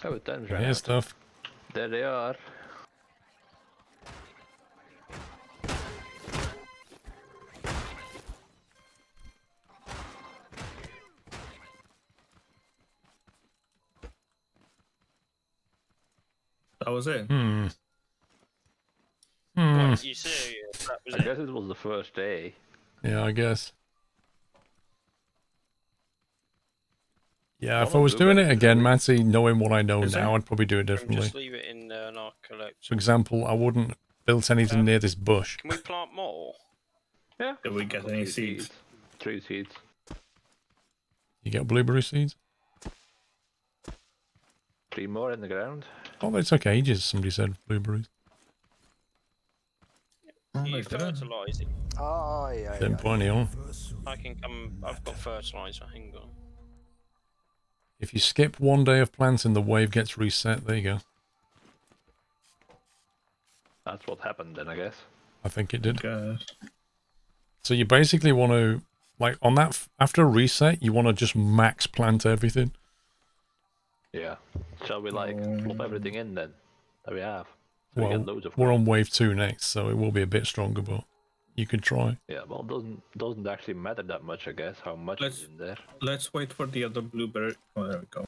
Oh, time's Here's stuff. There they are. That was it. What, you serious? That was I guess it was the first day. Yeah, I guess. Yeah, if I was doing it again, Matty, knowing what I know now, I'd probably do it differently. Just leave it in our collection. For example, I wouldn't build anything near this bush. Can we plant more? Yeah. Did we get any seeds? 3 seeds. You get blueberry seeds? 3 more in the ground. Oh, it's okay. Ages, somebody said blueberries. You fertilise it. Oh, yeah. Didn't put any on. I can come. I've got fertiliser. Hang on. If you skip 1 day of planting, the wave gets reset. There you go. That's what happened then, I guess. I think it did. Good. So you basically want to, like, on that, after a reset, you want to just max plant everything. Yeah. Shall we, like, flop everything in then? That we have? So Well, we get loads of we're on wave 2 next, so it will be a bit stronger, but you could try. Yeah, well, it doesn't actually matter that much, I guess, how much is in there. Let's wait for the other blueberry. Oh, there we go.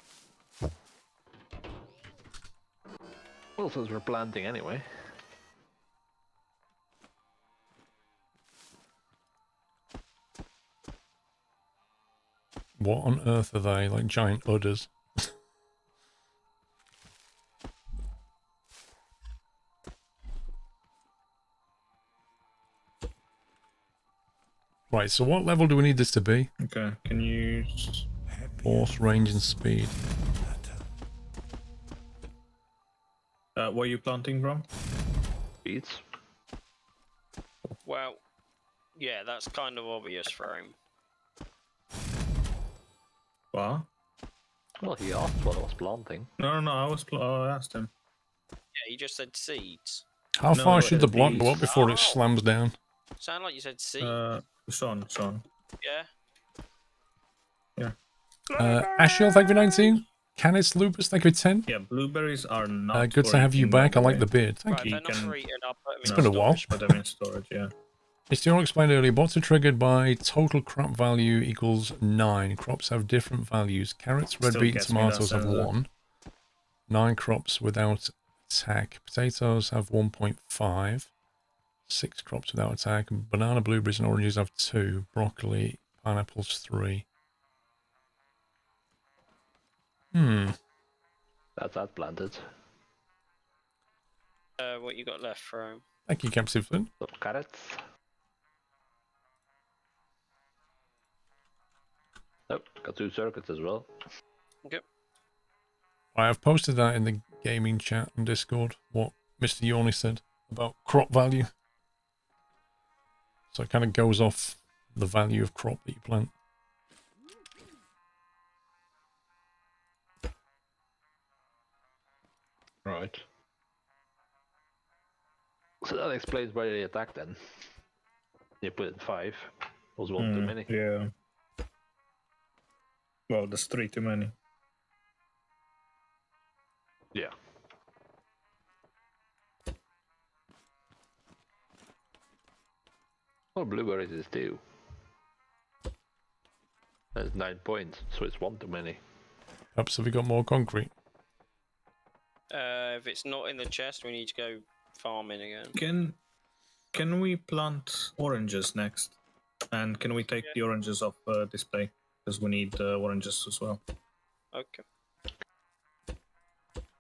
Well, since we're planting anyway. What on earth are they? Like giant udders? Right, so what level do we need this to be? Okay, can you... Force, range, and speed. Where are you planting from? Beets. Well, yeah, that's kind of obvious for him. What? Well, he asked what I was planting. No, I asked him. Yeah, he just said seeds. How far should the block go up before it slams down? Sound like you said seeds. Sean. Yeah. Ashiel, thank you for 19. Canis Lupus, thank you for 10. Yeah, blueberries are not. Good to have you back. I like the beard. Thank you. It's been a while. Put them in storage, yeah. As Theon explained earlier, bots are triggered by total crop value equals 9. Crops have different values. Carrots, red beet, and tomatoes have 1. 9 crops without attack. Potatoes have 1.5. 6 crops without attack. Banana, blueberries, and oranges have 2. Broccoli, pineapples 3. That's that planted. What you got left for him? Thank you, Captain Flynn. Some carrots. Nope, got 2 circuits as well. Yep. I have posted that in the gaming chat on Discord, what Mr. Yorny said about crop value. So it kind of goes off the value of crop that you plant. Right. So that explains why they attacked then. They put in 5. Was 1 too many. Yeah. Well, there's 3 too many. Yeah. Well, blueberries is 2. That's 9 points, so it's 1 too many. Perhaps have we got more concrete? If it's not in the chest, we need to go farming again. Can we plant oranges next? And can we take the oranges off display? Because we need oranges as well. Okay.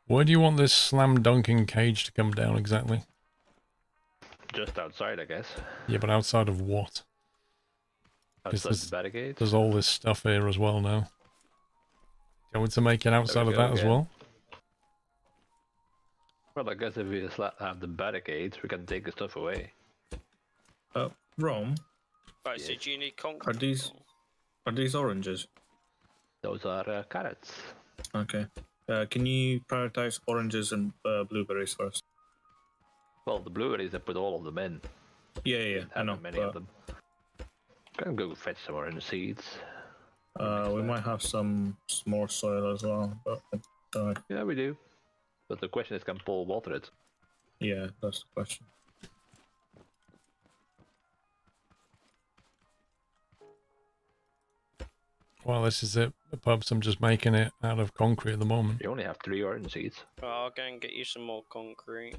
Where do you want this slam dunking cage to come down exactly? Just outside, I guess. Yeah, but outside of what? Outside the barricades. There's all this stuff here as well now. Do you want to make it outside of that as well? Well, I guess if we have the barricades, we can take the stuff away. Rome? Right, so do you need concrete? Are these oranges? Those are carrots. Okay. Can you prioritize oranges and blueberries first? Well, the blueberries, I put all of them in. Yeah, I know. Many of them. Can go fetch some more in the seeds. We might have some more soil as well, but Yeah, we do. But the question is, can Paul water it? Yeah, that's the question. Well, this is it. The pubs, I'm just making it out of concrete at the moment. You only have 3 orange seeds. Well, I'll go and get you some more concrete.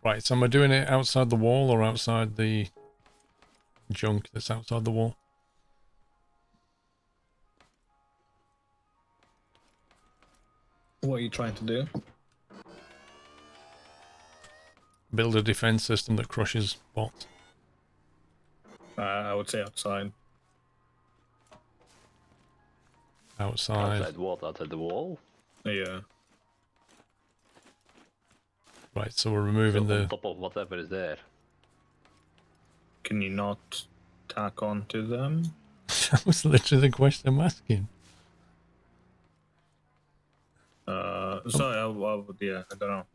Right, so am I doing it outside the wall or outside the junk that's outside the wall? What are you trying to do? Build a defense system that crushes bots. I would say outside. Outside. What? Outside the wall? Yeah. Right, so we're removing So the... on top of whatever is there. Can you not tack onto them? That was literally the question I'm asking. Sorry, I would, yeah, I don't know.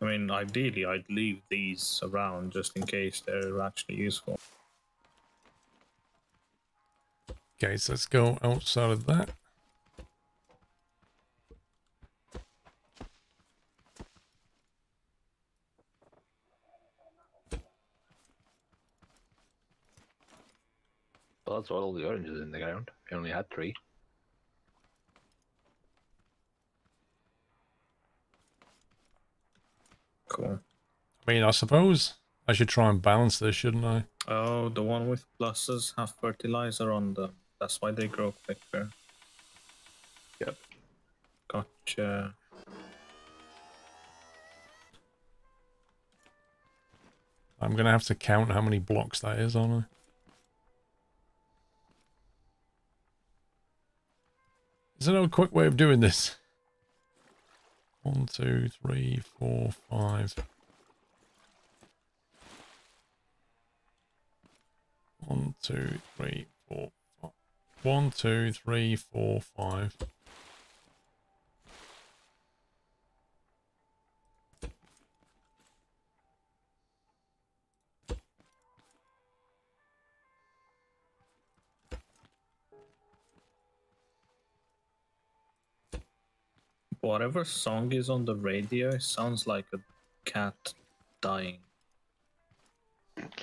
I mean, ideally, I'd leave these around just in case they're actually useful. Okay, so let's go outside of that. Well, that's all the oranges in the ground. You only had 3. Cool. I mean, I suppose I should try and balance this, shouldn't I? Oh, the one with pluses have fertilizer on them. That's why they grow quicker. Yep. Gotcha. I'm going to have to count how many blocks that is, aren't I? Is there no quick way of doing this? 1, 2, 3, 4, 5. 1, 2, 3, 4, 5. 1, 2, 3, 4, 5. Whatever song is on the radio, it sounds like a cat dying.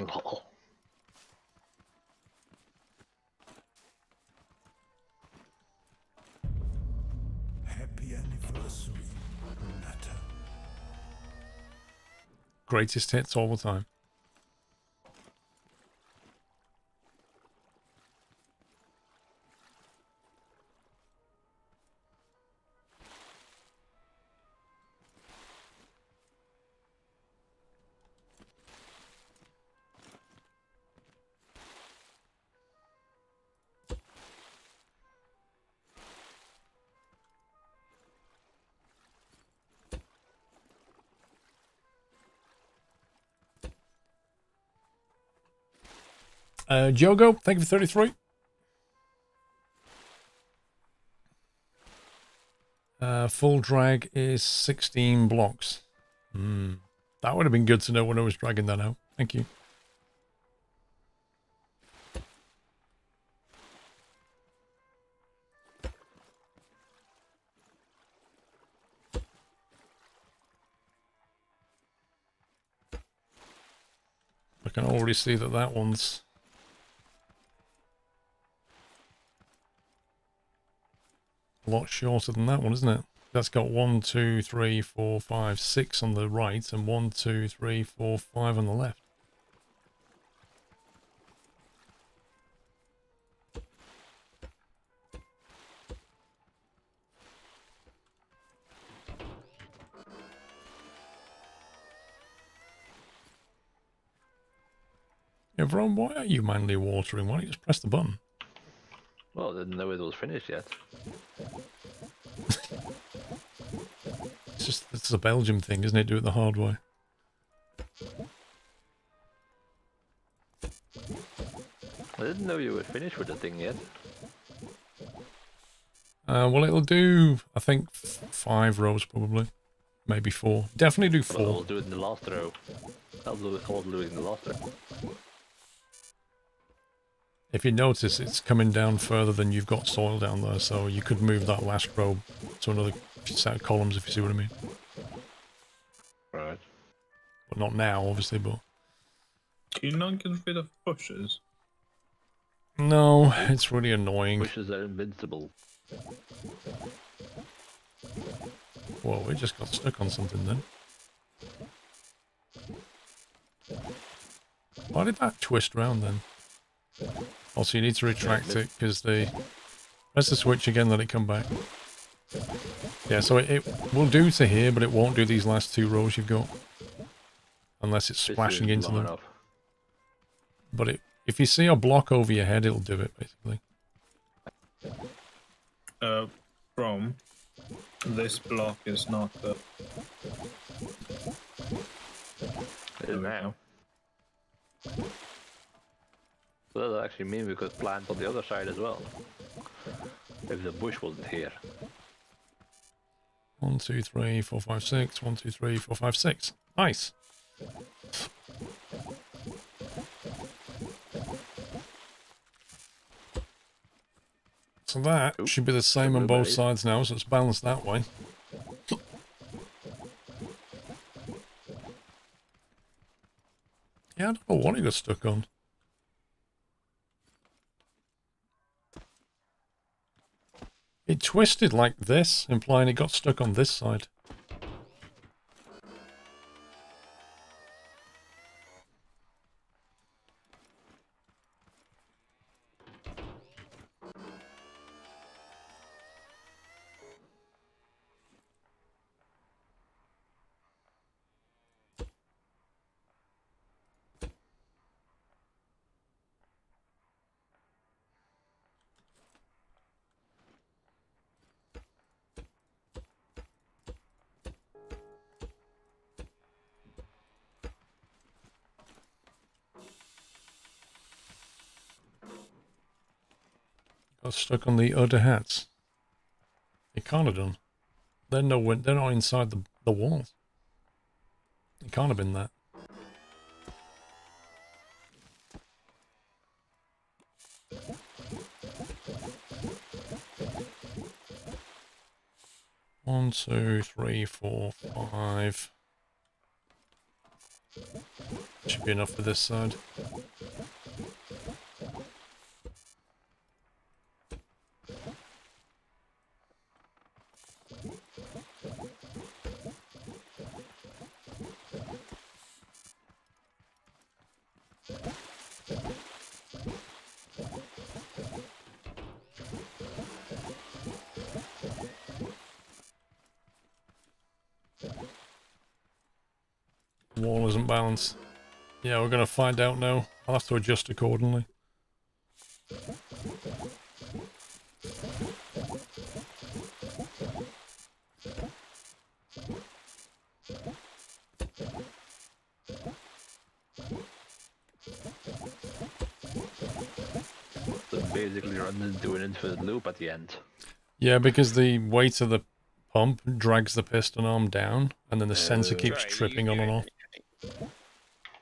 Lol. Happy anniversary, Natter. Greatest hits all the time. Jogo, thank you for 33. Full drag is 16 blocks. That would have been good to know when I was dragging that out. Thank you. I can already see that that one's a lot shorter than that one, isn't it? That's got 1, 2, 3, 4, 5, 6 on the right and 1, 2, 3, 4, 5 on the left. Yeah, Vron, why are you manually watering? Why don't you just press the button? Well, I didn't know it was finished yet. It's a Belgium thing, isn't it? Do it the hard way. I didn't know you were finished with the thing yet. Well, it'll do, I think, 5 rows probably. Maybe 4. Definitely do 4. Well, we'll do it in the last row. I'll do it in the last row. If you notice, it's coming down further than you've got soil down there, so you could move that last row to another set of columns, if you see what I mean. Right. But not now, obviously, but... Can you not get rid of bushes? No, it's really annoying. Bushes are invincible. Whoa, we just got stuck on something then. Why did that twist round then? Also, you need to retract it because the... Press the switch again, let it come back. Yeah, so it will do to here, but it won't do these last 2 rows you've got. Unless it's splashing into them. Enough. But if you see a block over your head, it'll do it, basically. From this block is not the... It is now. So that would actually mean we could plant on the other side as well. If the bush wasn't here. 1, 2, 3, 4, 5, 6. 1, 2, 3, 4, 5, 6. Nice. So that should be the same on both sides now, so it's balanced that way. Yeah, I don't know what it got stuck on. It twisted like this, implying it got stuck on this side. Got stuck on the other hats. It can't have done. They're not inside the walls. It can't have been that. One, 2, 3, 4, 5. Should be enough for this side. Wall isn't balanced. Yeah, we're going to find out now. I'll have to adjust accordingly. So basically runs into an infinite loop at the end. Yeah, because the weight of the pump drags the piston arm down, and then the sensor keeps tripping on and off.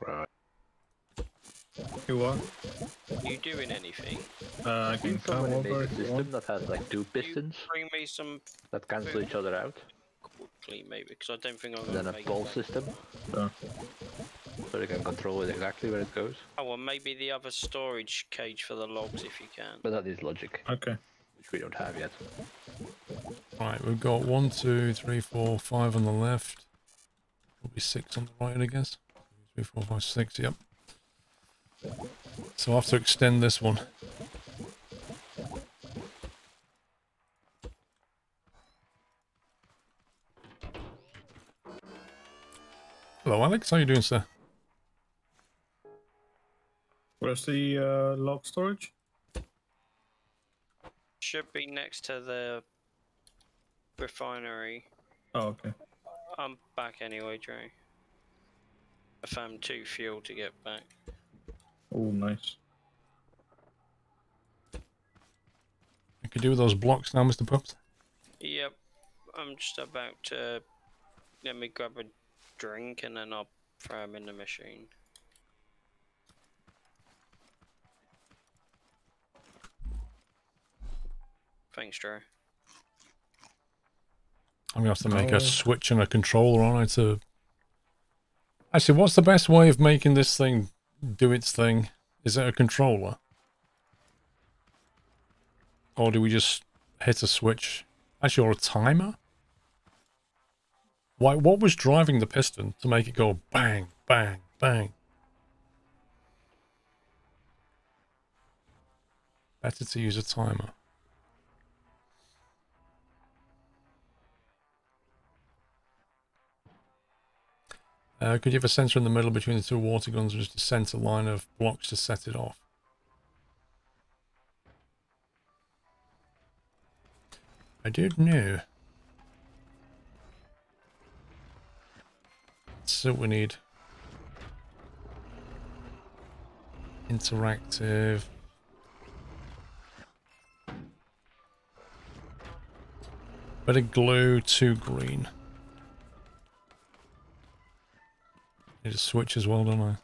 Right. You are? You doing anything? I can come Someone over made a if you system want. that has like 2 pistons Bring me some that cancel each other out. quickly, maybe, because I don't think I'm And going then to a make pole that. system. Yeah. So they can control it exactly where it goes. Oh, well, maybe the other storage cage for the logs, if you can. But that is logic, Okay. which we don't have yet. Right, we've got 1, 2, 3, 4, 5 on the left. Probably 6 on the right, I guess. 2, 3, 4, 5, 6, yep. So I'll have to extend this one. Hello, Alex. How you doing, sir? Where's the log storage? Should be next to the refinery. Oh, okay. I'm back anyway, Dre. I found 2 fuel to get back. Oh, nice. I could do with those blocks now, Mr. Pups. Yep. I'm just about to... Let me grab a drink and then I'll throw him in the machine. Thanks, Joe. I'm going to have to make a switch and a controller on it to... Actually, what's the best way of making this thing do its thing? Is it a controller? Or do we just hit a switch? Actually, or a timer? Why? What was driving the piston to make it go bang, bang, bang? Better to use a timer. Could you have a sensor in the middle between the two water guns or just a center line of blocks to set it off? I don't know. So we need interactive. Better glue to green. Need a switch as well, don't I?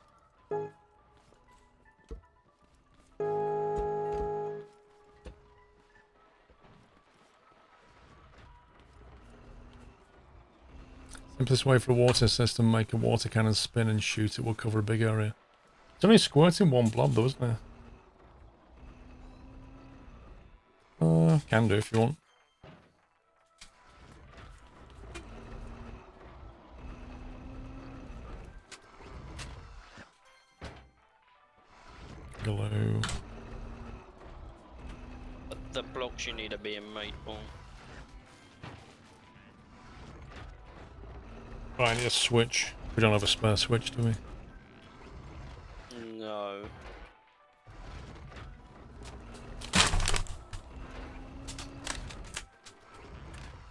Simplest way for a water system, make a water cannon spin and shoot. It will cover a big area. It's only squirting one blob though, isn't there? Can do if you want. Glue. The blocks you need are being made more. Right, I need a switch. We don't have a spare switch, do we? No.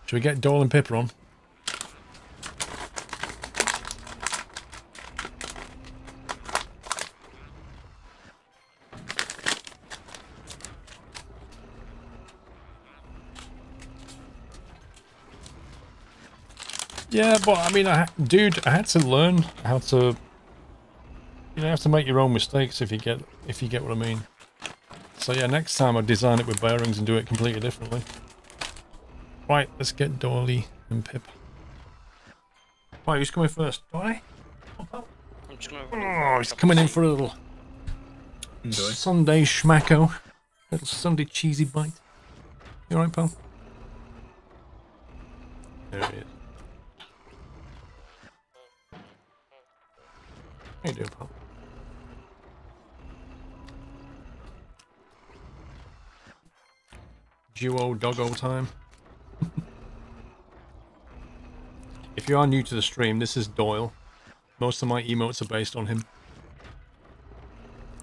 Should we get Doyle and Pippa on? Yeah, but I mean, dude, I had to learn how to. You have to make your own mistakes if you get what I mean. So yeah, next time I'll design it with bearings and do it completely differently. Right, let's get Doily and Pip. Right, who's coming first? Doily? I'm just gonna Oh, he's coming in for a little Enjoy. Sunday schmacko. Little Sunday cheesy bite. You alright, pal? There he is. How you doing, pal? Duo doggo time. If you are new to the stream, this is Doyle. Most of my emotes are based on him.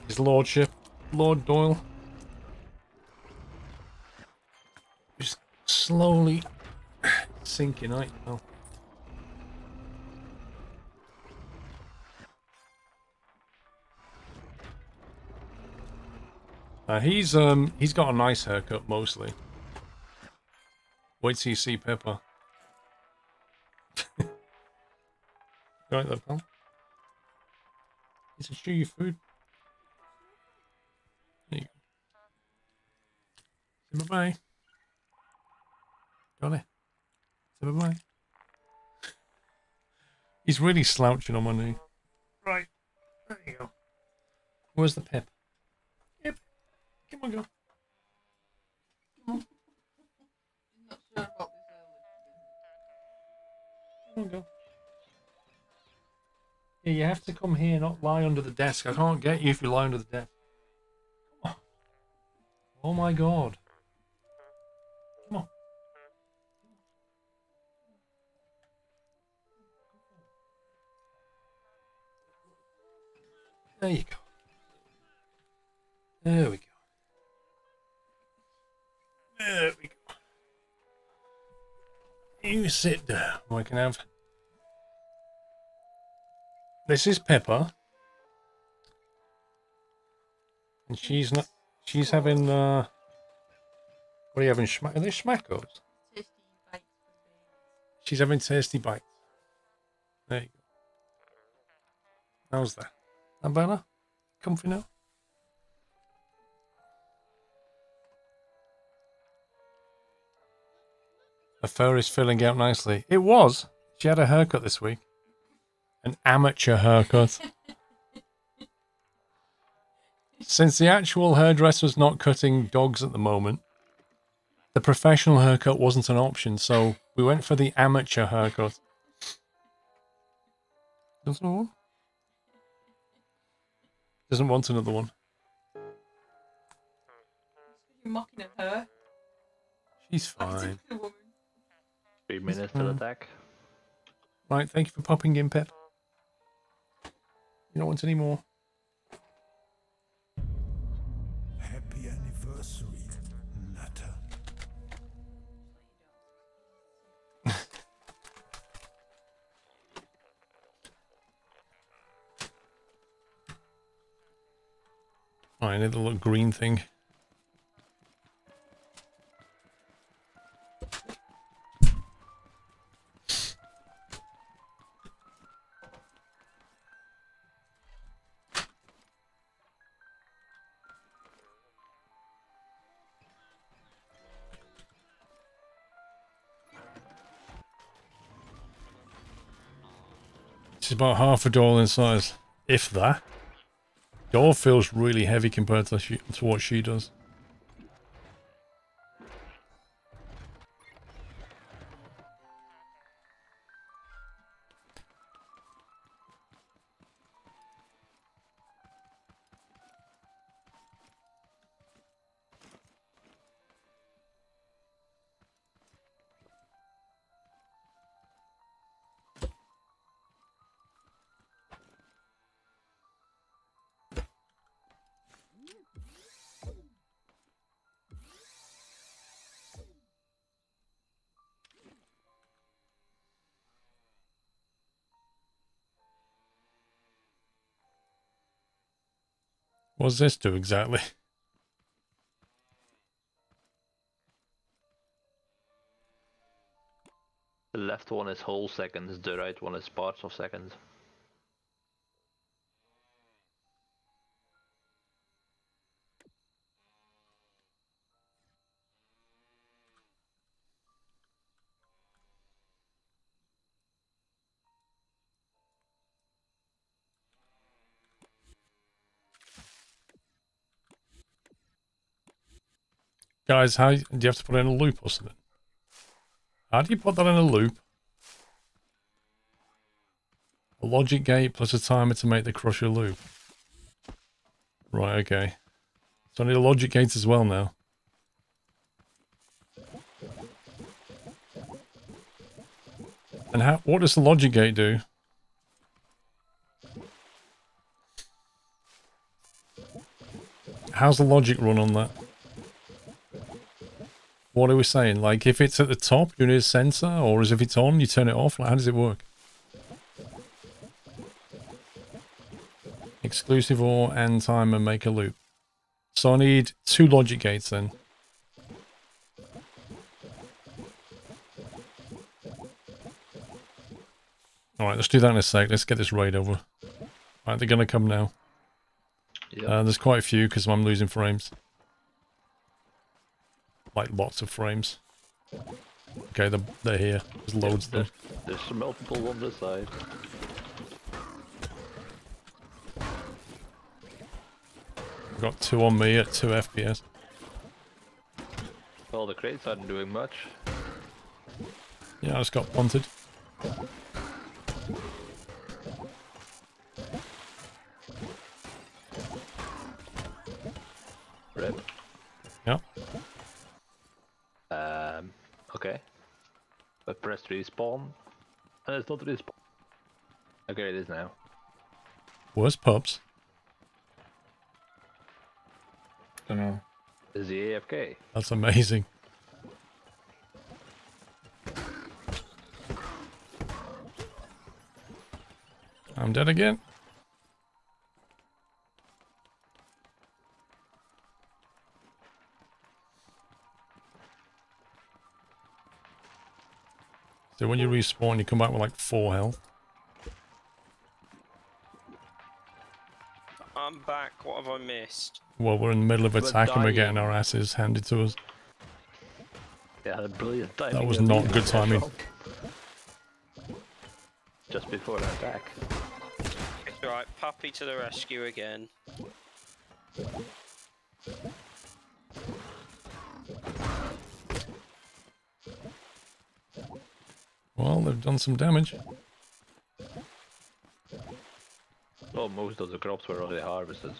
His lordship, Lord Doyle. Just slowly sinking, right? Oh. He's got a nice haircut mostly. Wait till you see Pepper. Right there, pal. Is it chew your food? There you go. Say bye-bye. Johnny. Say bye-bye. He's really slouching on my knee. Right. There you go. Where's the Pip? Pip. Come on, go. Come on. Come on, go. Yeah, you have to come here, not lie under the desk. I can't get you if you lie under the desk. Come on. Oh my god. Come on. There you go. There we go. There we go. You sit down. We can have... This is Pepper. And she's not... She's having, What are you having? Are they schmackos? She's having tasty bites. There you go. How's that? That better? Comfy now? The fur is filling out nicely. It was. She had a haircut this week. An amateur haircut. Since the actual hairdresser's not cutting dogs at the moment, the professional haircut wasn't an option, so we went for the amateur haircut. Doesn't want one? Doesn't want another one. You're mocking at her. She's fine. 3 minutes till attack. Right, thank you for popping in, Pep. You don't want any more. Happy anniversary, Nutter. Oh, I need the little green thing. She's about half a doll in size, if that. Doll feels really heavy compared to what she does. What does this do exactly? The left one is whole seconds, the right one is parts of seconds. Guys, how do you have to put it in a loop or something? How do you put that in a loop? A logic gate plus a timer to make the crusher loop. Right, okay. So I need a logic gate as well now. And what does the logic gate do? How's the logic run on that? What are we saying? Like, if it's at the top, you need a sensor, or as if it's on, you turn it off? Like, how does it work? Exclusive OR and timer make a loop. So I need 2 logic gates then. Alright, let's do that in a sec. Let's get this raid over. Alright, they're gonna come now. Yep. There's quite a few because I'm losing frames. Like lots of frames. Okay, they're here. There's loads of them. There's multiple on this side. I've got 2 on me at 2 FPS. Well, the crates aren't doing much. Yeah, I just got punted. Rip. Yep. Okay. I pressed respawn, and it's not respawn. Okay, it is now. Where's pups? Don't know. Is he AFK? That's amazing. I'm dead again. So when you respawn, you come back with like 4 health. I'm back. What have I missed? Well, we're in the middle of We're attack and we're dying. getting our asses handed to us. Yeah, brilliant timing. That was of not leaving good there, timing. Sean. Just before the attack. It's alright, Puppy to the rescue again. Well, they've done some damage. Oh, most of the crops were already harvested.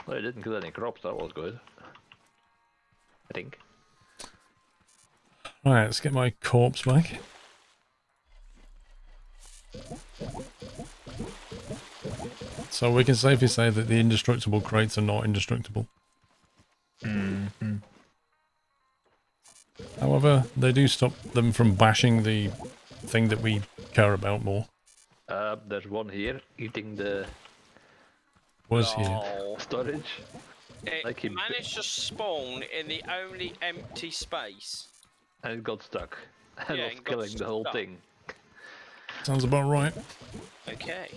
Well, I didn't kill any crops, that was good. I think. Right, let's get my corpse back. So we can safely say that the indestructible crates are not indestructible. Mm-hmm. However, they do stop them from bashing the thing that we care about more. There's one here eating the Was here. Oh. storage. It Like him. managed to spawn in the only empty space. And it got stuck. And Yeah, was and got killing the whole stuck. thing. Sounds about right. Okay.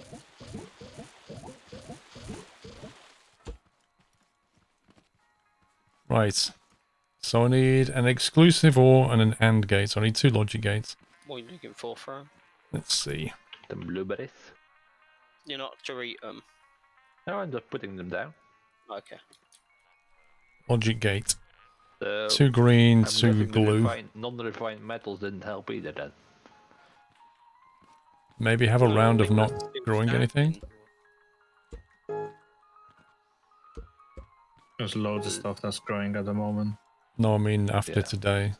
Right. So I need an exclusive OR and an AND gate. So I need 2 logic gates. What are you looking for from? Let's see. The blueberries. You're not to eat them. No, I'm just putting them down. Okay. Logic gate. So 2 green, I'm 2 guessing the blue. non-refined metals didn't help either then. Maybe have a round of not growing anything. There's loads of stuff that's growing at the moment. No, I mean after Yeah. today.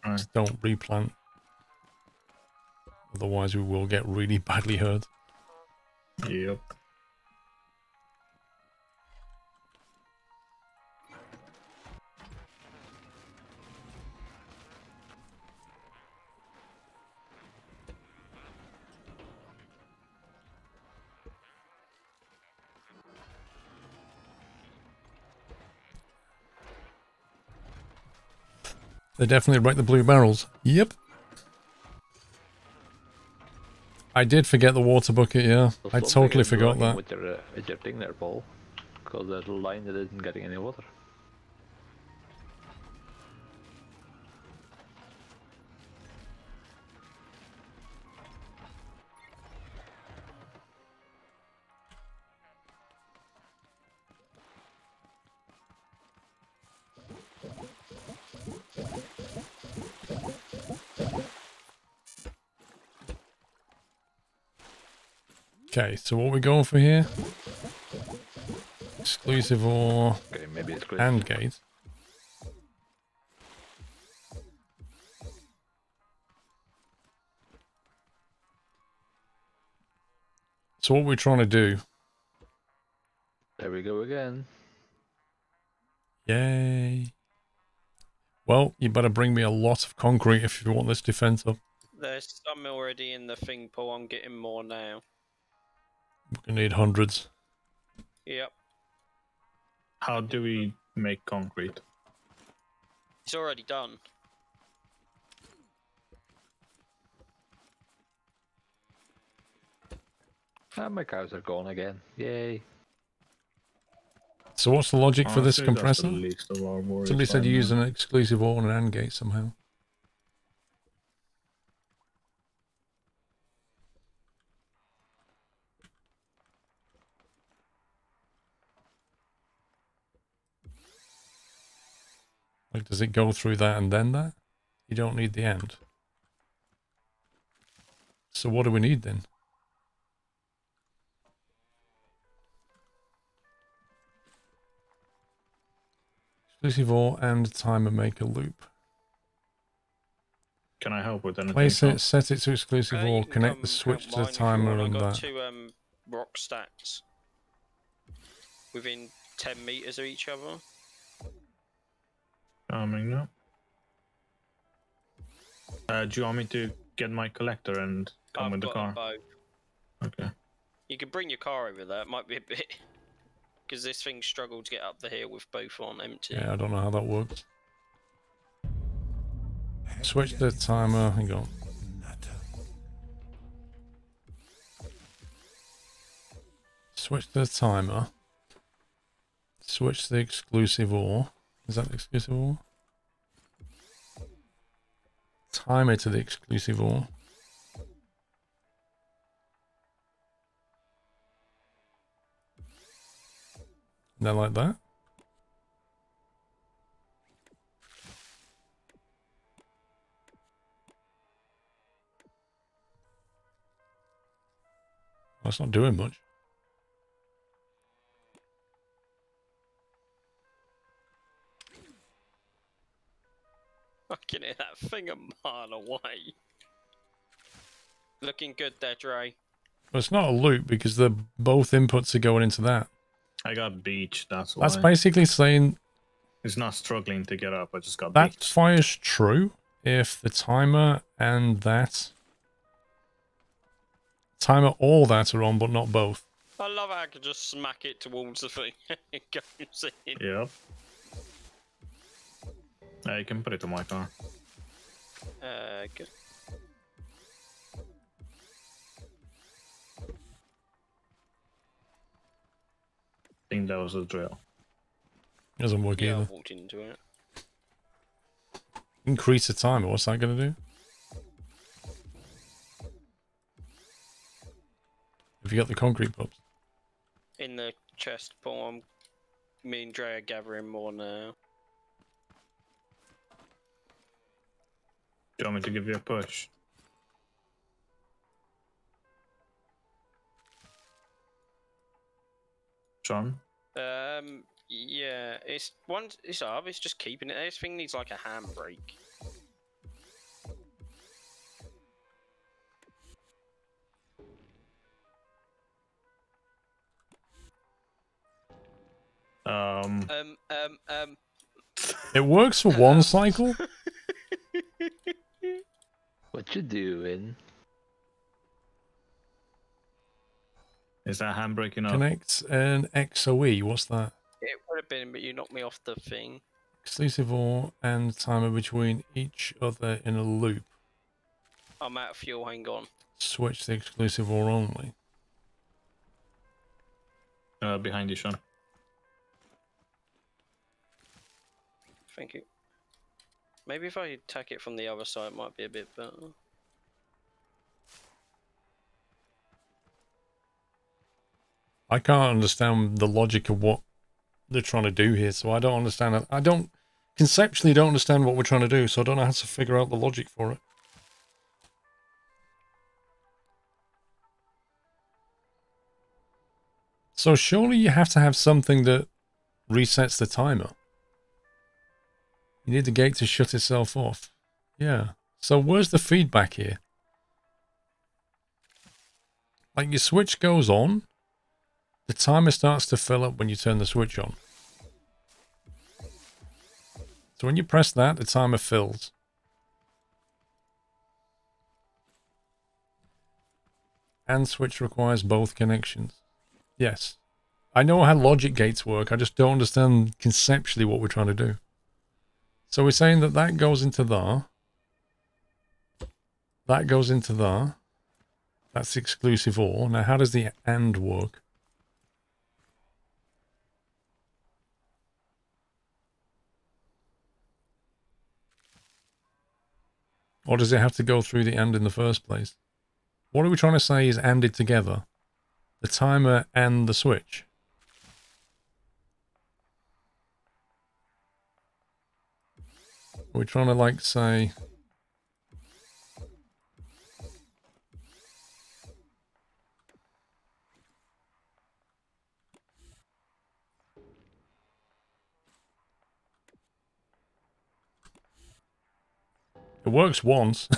Right. Just don't replant. Otherwise we will get really badly hurt. Yep. They definitely break the blue barrels. Yep. I did forget the water bucket, yeah. So I something totally is forgot working that. with your thing there, Paul. Because there's a line that isn't getting any water. Okay, so what are we going for here? Exclusive or Okay, maybe it's great. AND gate. So what we're trying to do. There we go again. Yay. Well, you better bring me a lot of concrete if you want this defense up. There's some already in the thing, Paul. I'm getting more now. We're gonna need hundreds. Yep. How do we make concrete? It's already done. Ah, my cows are gone again. Yay. So what's the logic for this Honestly, that's the compressor? least of our worries Somebody said right you use now. an exclusive OR and an AND gate somehow. Like, does it go through that and then that? You don't need the AND. So what do we need then? Exclusive OR and timer maker loop. Can I help with anything? Place Tom? it, set it to exclusive You OR, can connect come the switch help to the mine if you timer want. and I've got that. 2 rock stacks within 10 meters of each other. Coming now. Do you want me to get my collector and come I've with the got car? them both. Okay. You can bring your car over there. It might be a bit because this thing struggled to get up the hill with both on empty. Yeah, I don't know how that works. Switch the timer. Hang on. Switch the timer. Switch the exclusive ore. Is that the exclusive ore? Timer to the exclusive ore. And then like that. That's not doing much. I can hear that thing a mile away. Looking good there, Dre. But it's not a loop because both inputs are going into that. I got beached, that's why. That's basically saying It's not struggling to get up, I just got that beached. fires true if the timer and that timer, all that are on, but not both. I love how I can just smack it towards the thing. It goes in. Yep. Yeah, you can put it on my car. Good. I think that was a drill. Doesn't work Yeah, I either. walked into it. Increase the timer. What's that going to do? Have you got the concrete pups? In the chest poem, me and Dre are gathering more now. Do you want me to give you a push? Sean? Yeah, it's up, it's just keeping it. This thing needs like a handbrake. It works for one cycle. What you doing? Is that handbrake enough? Connect an XOE. What's that? It would have been, but you knocked me off the thing. Exclusive ore and timer between each other in a loop. I'm out of fuel, hang on. Switch the exclusive ore only. Behind you, Sean. Thank you. Maybe if I attack it from the other side, it might be a bit better. I can't understand the logic of what they're trying to do here, so I don't understand it. I don't conceptually don't understand what we're trying to do, so I don't know how to figure out the logic for it. So surely you have to have something that resets the timer. You need the gate to shut itself off. Yeah. So where's the feedback here? Like your switch goes on, the timer starts to fill up when you turn the switch on. So when you press that, the timer fills. And switch requires both connections. Yes. I know how logic gates work, I just don't understand conceptually what we're trying to do. So we're saying that that goes into there. That goes into there. That's exclusive ore. Now how does the AND work? Or does it have to go through the AND in the first place? What are we trying to say is ANDed together? The timer and the switch. We're trying to like say... It works once.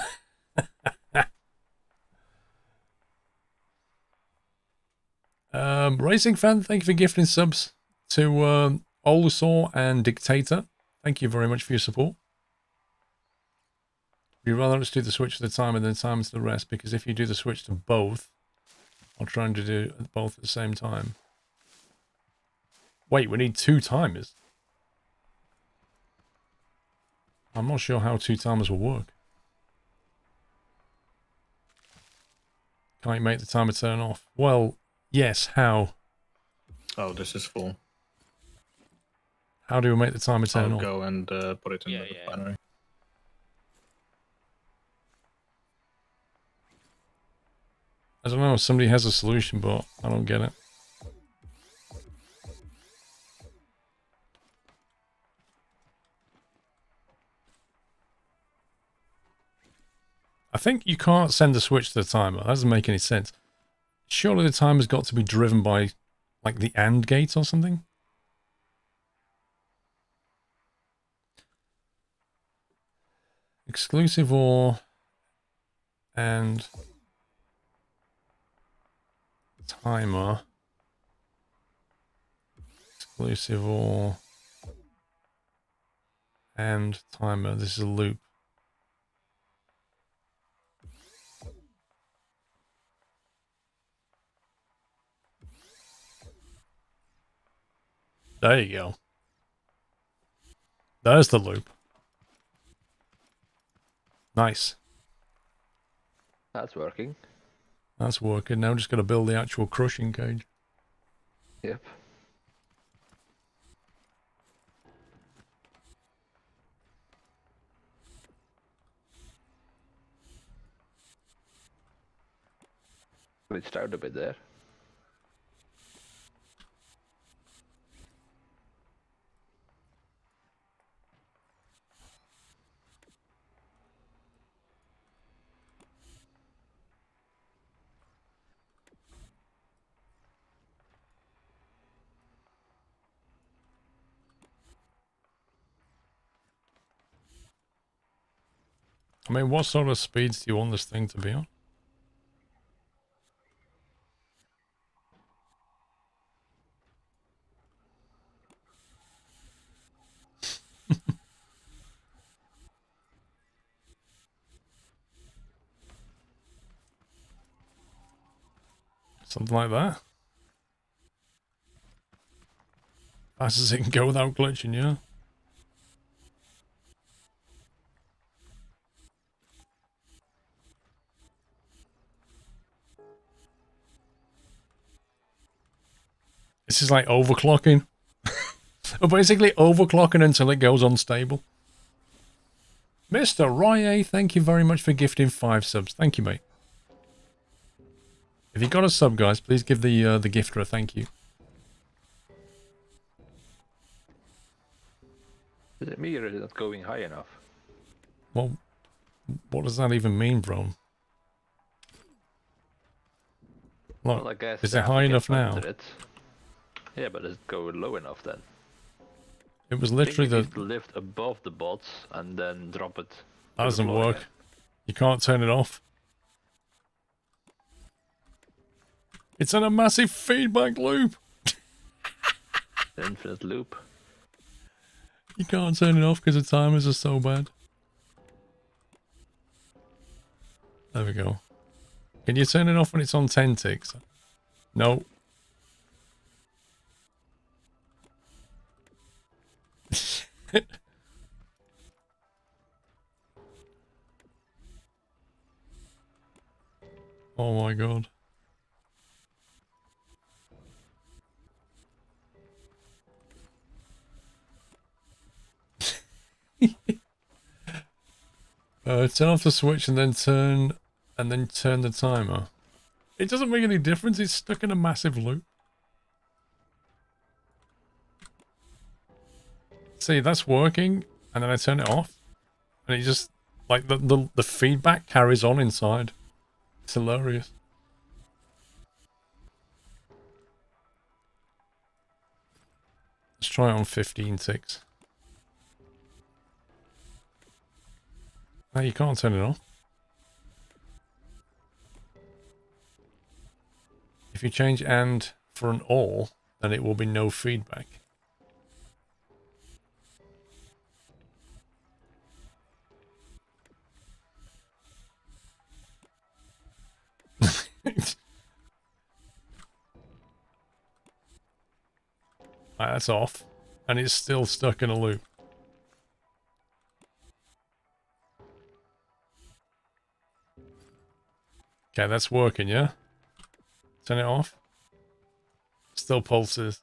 Racing fan, thank you for gifting subs to Olusaur and Dictator. Thank you very much for your support. You'd rather just do the switch to the timer than the timer to the rest, because if you do the switch to both, I'll try to do both at the same time. Wait, we need 2 timers. I'm not sure how 2 timers will work. Can't you make the timer turn off? Well, yes, how? Oh, this is full. How do we make the timer turn I'll off? go and put it in the Yeah. refinery. I don't know, somebody has a solution, but I don't get it. I think you can't send a switch to the timer. That doesn't make any sense. Surely the timer's got to be driven by, like, the AND gate or something? Exclusive OR and timer. Exclusive OR and timer. This is a loop. There you go. There's the loop. Nice. That's working. That's working. Now just got to build the actual crushing cage. Yep. Glitched out a bit there. I mean, what sort of speeds do you want this thing to be on? Something like that. Fast as it can go without glitching, yeah. This is like overclocking. We're basically overclocking until it goes unstable. Mr. Rye, thank you very much for gifting 5 subs. Thank you, mate. If you got a sub, guys, please give the gifter a thank you. Is it me or is it not going high enough? Well, what does that even mean, bro? Look, Well, I guess is it after high you enough get now? under it- Yeah, but does it go low enough then? It was I literally think the... you could lift above the bots and then drop it. That doesn't floor work. again. You can't turn it off. It's in a massive feedback loop. Infinite loop. You can't turn it off because the timers are so bad. There we go. Can you turn it off when it's on 10 ticks? No. Oh my god. Turn off the switch and then turn the timer. It doesn't make any difference. It's stuck in a massive loop. See, that's working, and then I turn it off, and it just like the feedback carries on inside. It's hilarious. Let's try it on 15 ticks. No, you can't turn it off. If you change AND for an OR, then it will be no feedback. That's off, and it's still stuck in a loop. Okay, that's working, yeah? Turn it off. Still pulses.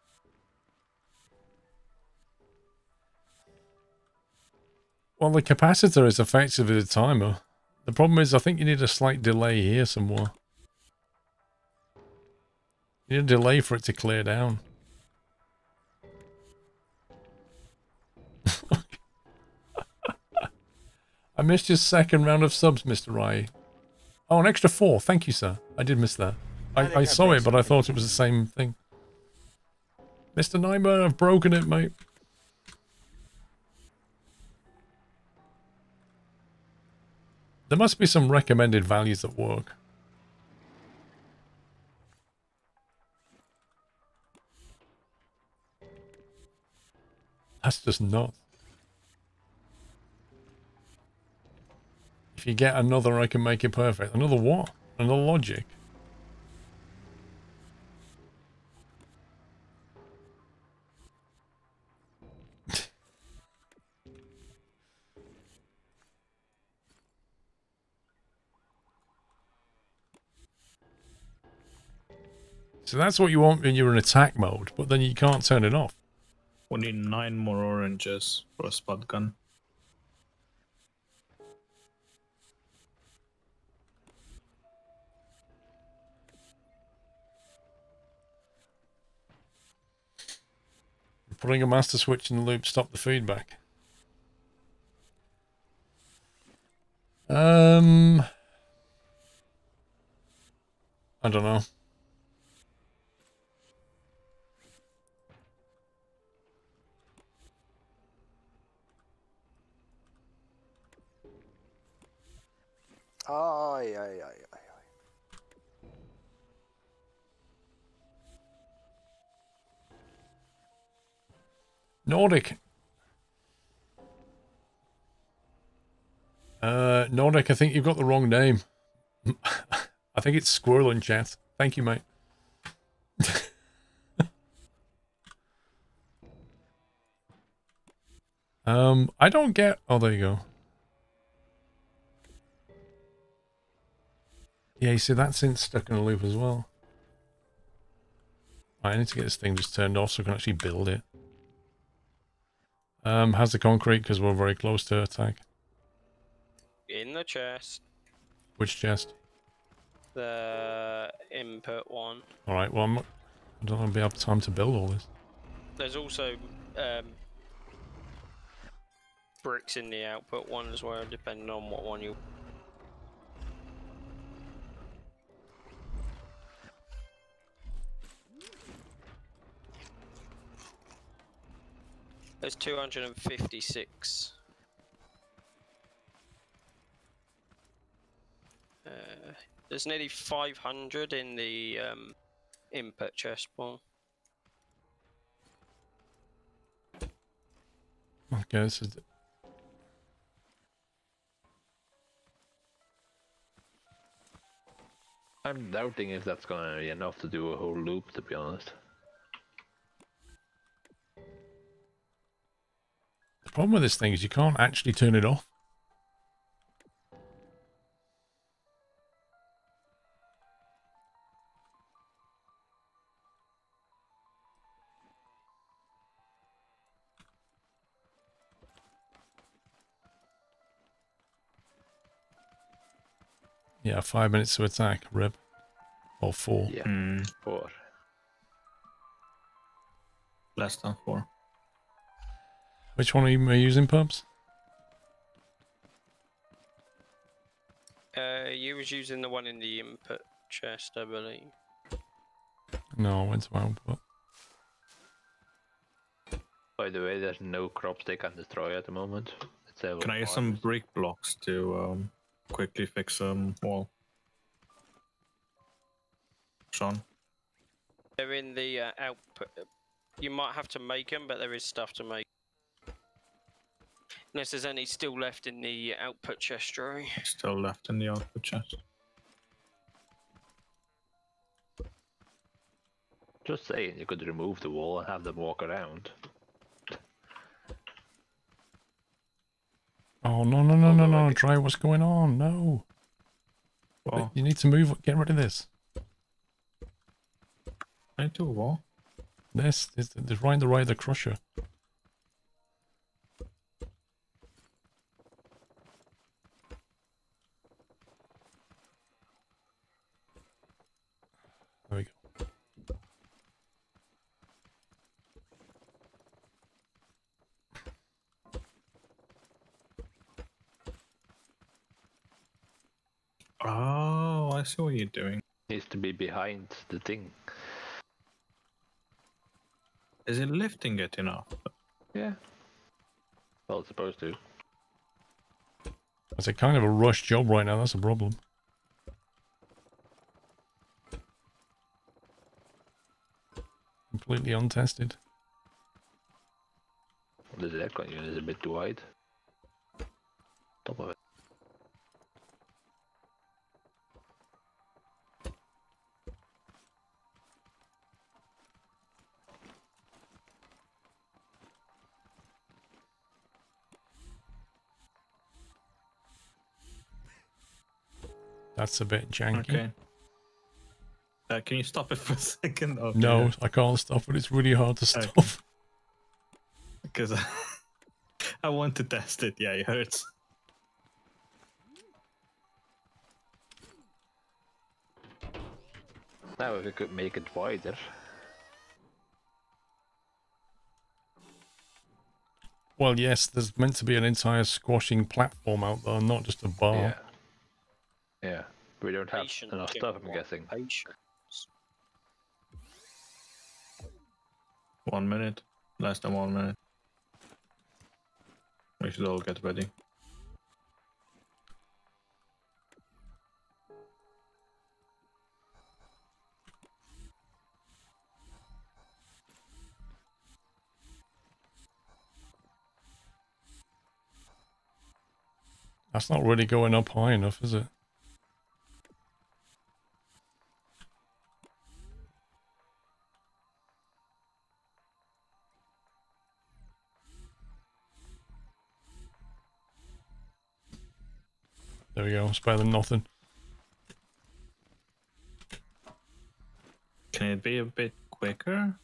Well, the capacitor is effectively the timer. The problem is I think you need a slight delay here somewhere. You need a delay for it to clear down. I missed your second round of subs, Mr. Rai. Oh, an extra 4. Thank you, sir. I did miss that. I saw it, but I thought it was the same thing. Mr. Nightmare, I've broken it, mate. There must be some recommended values that work. That's just nuts. If you get another, I can make it perfect. Another what? Another logic? So that's what you want when you're in attack mode, but then you can't turn it off. We need 9 more oranges for a spot gun. Putting a master switch in the loop, stop the feedback. I don't know. Ay, ay, ay, ay. Nordic. Nordic, I think you've got the wrong name. I think it's Squirrel in chat. Thank you, mate. I don't get... Oh, there you go. Yeah, you see, that's stuck in a loop as well. Right, I need to get this thing just turned off so I can actually build it. How's the concrete? Because we're very close to attack. In the chest. Which chest? The input one. Alright, well, I don't want to have time to build all this. There's also bricks in the output one as well, depending on what one you... There's 256. There's nearly 500 in the input chest pool. Okay, this is... I'm doubting if that's gonna be enough to do a whole loop, to be honest. The problem with this thing is you can't actually turn it off. Yeah, 5 minutes to attack, rib. Or 4. Yeah, 4. Less than 4. Which one are you using, Pubs? You was using the one in the input chest, I believe. No, I went to output. By the way, there's no crops they can destroy at the moment. Can I get some brick blocks to quickly fix a wall? Sean? They're in the output. You might have to make them, but there is stuff to make. Unless there's any still left in the output chest, Joey. Still left in the output chest. Just saying, you could remove the wall and have them walk around. Oh, no, no, no, no, no. Try what's going on. No. Well, You need to move. Get rid of this. I do what? This is right in the right of the crusher. There we go. Oh, I see what you're doing. Needs to be behind the thing. Is it lifting it enough? Yeah. Well, it's supposed to. It's a kind of a rush job right now. That's a problem. Completely untested. The aircon unit is a bit too wide. Top of it. That's a bit janky. Okay. Can you stop it for a second? Okay. No, I can't stop it. It's really hard to stop. Okay. Because I want to test it. Yeah, it hurts. Now if we could make it wider. Well, yes, there's meant to be an entire squashing platform out there, not just a bar. Yeah. Yeah. We don't have Patient enough give stuff, I'm more guessing. patience. 1 minute. Less than 1 minute. We should all get ready. That's not really going up high enough, is it? There we go. It's better than nothing. Can it be a bit quicker?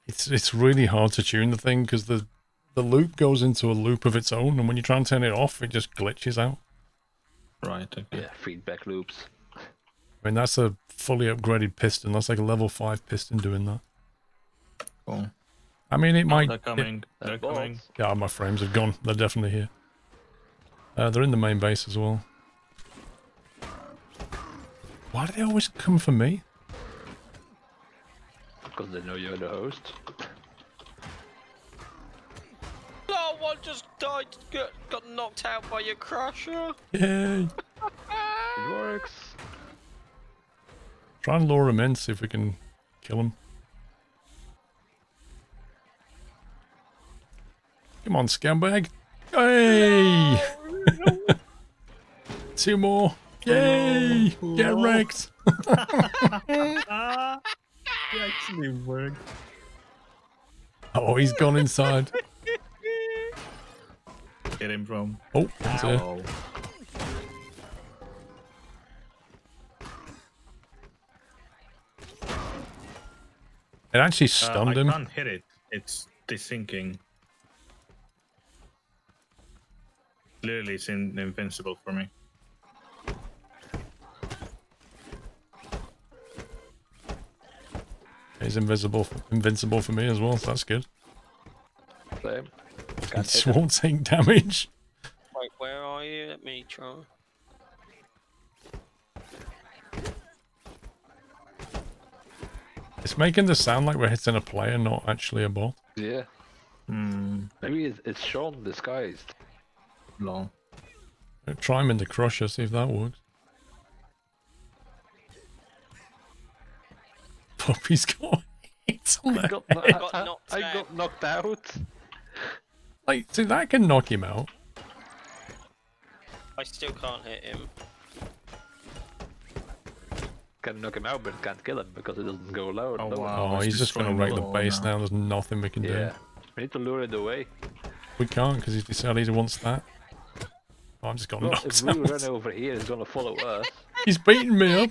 It's really hard to tune the thing because the loop goes into a loop of its own, and when you try and turn it off, it just glitches out. Right, okay. Yeah, feedback loops. I mean, that's a fully upgraded piston. That's like a level 5 piston doing that. Cool. I mean, it might... They're coming. They're coming. Yeah, my frames have gone. They're definitely here. They're in the main base as well. Why do they always come for me? Because they know you're the host. No, one just died, got knocked out by your crusher. Yay! It works. Try and lure him in, see if we can kill him. Come on, scumbag. Hey! No. 2 more. Yay! Get wrecked. It actually worked. Oh, he's gone inside. Get him from. Oh, that's it. Ow. It actually stunned him. I can't hit it. It's desyncing. Literally, it's invincible for me. He's invincible for me as well, so that's good. Same. It Can't hit it. won't take damage. Wait, where are you? Let me try. It's making the sound like we're hitting a player, not actually a bot. Yeah. Hmm. Maybe it's Sean disguised. Long. Try him in the crusher, see if that works. Puppy's got hit on I the got, head. I got knocked out. Like, see, that can knock him out. I still can't hit him. Can knock him out, but can't kill him because it doesn't go low. Oh, lower. wow. Oh, it's he's just going to destroying wreck the wall base now. now. There's nothing we can do. Yeah. We need to lure it away. We can't because he's decided he wants that. Oh, I'm just got Well, knocked if we out. run over here, it's gonna follow us. He's beating me up.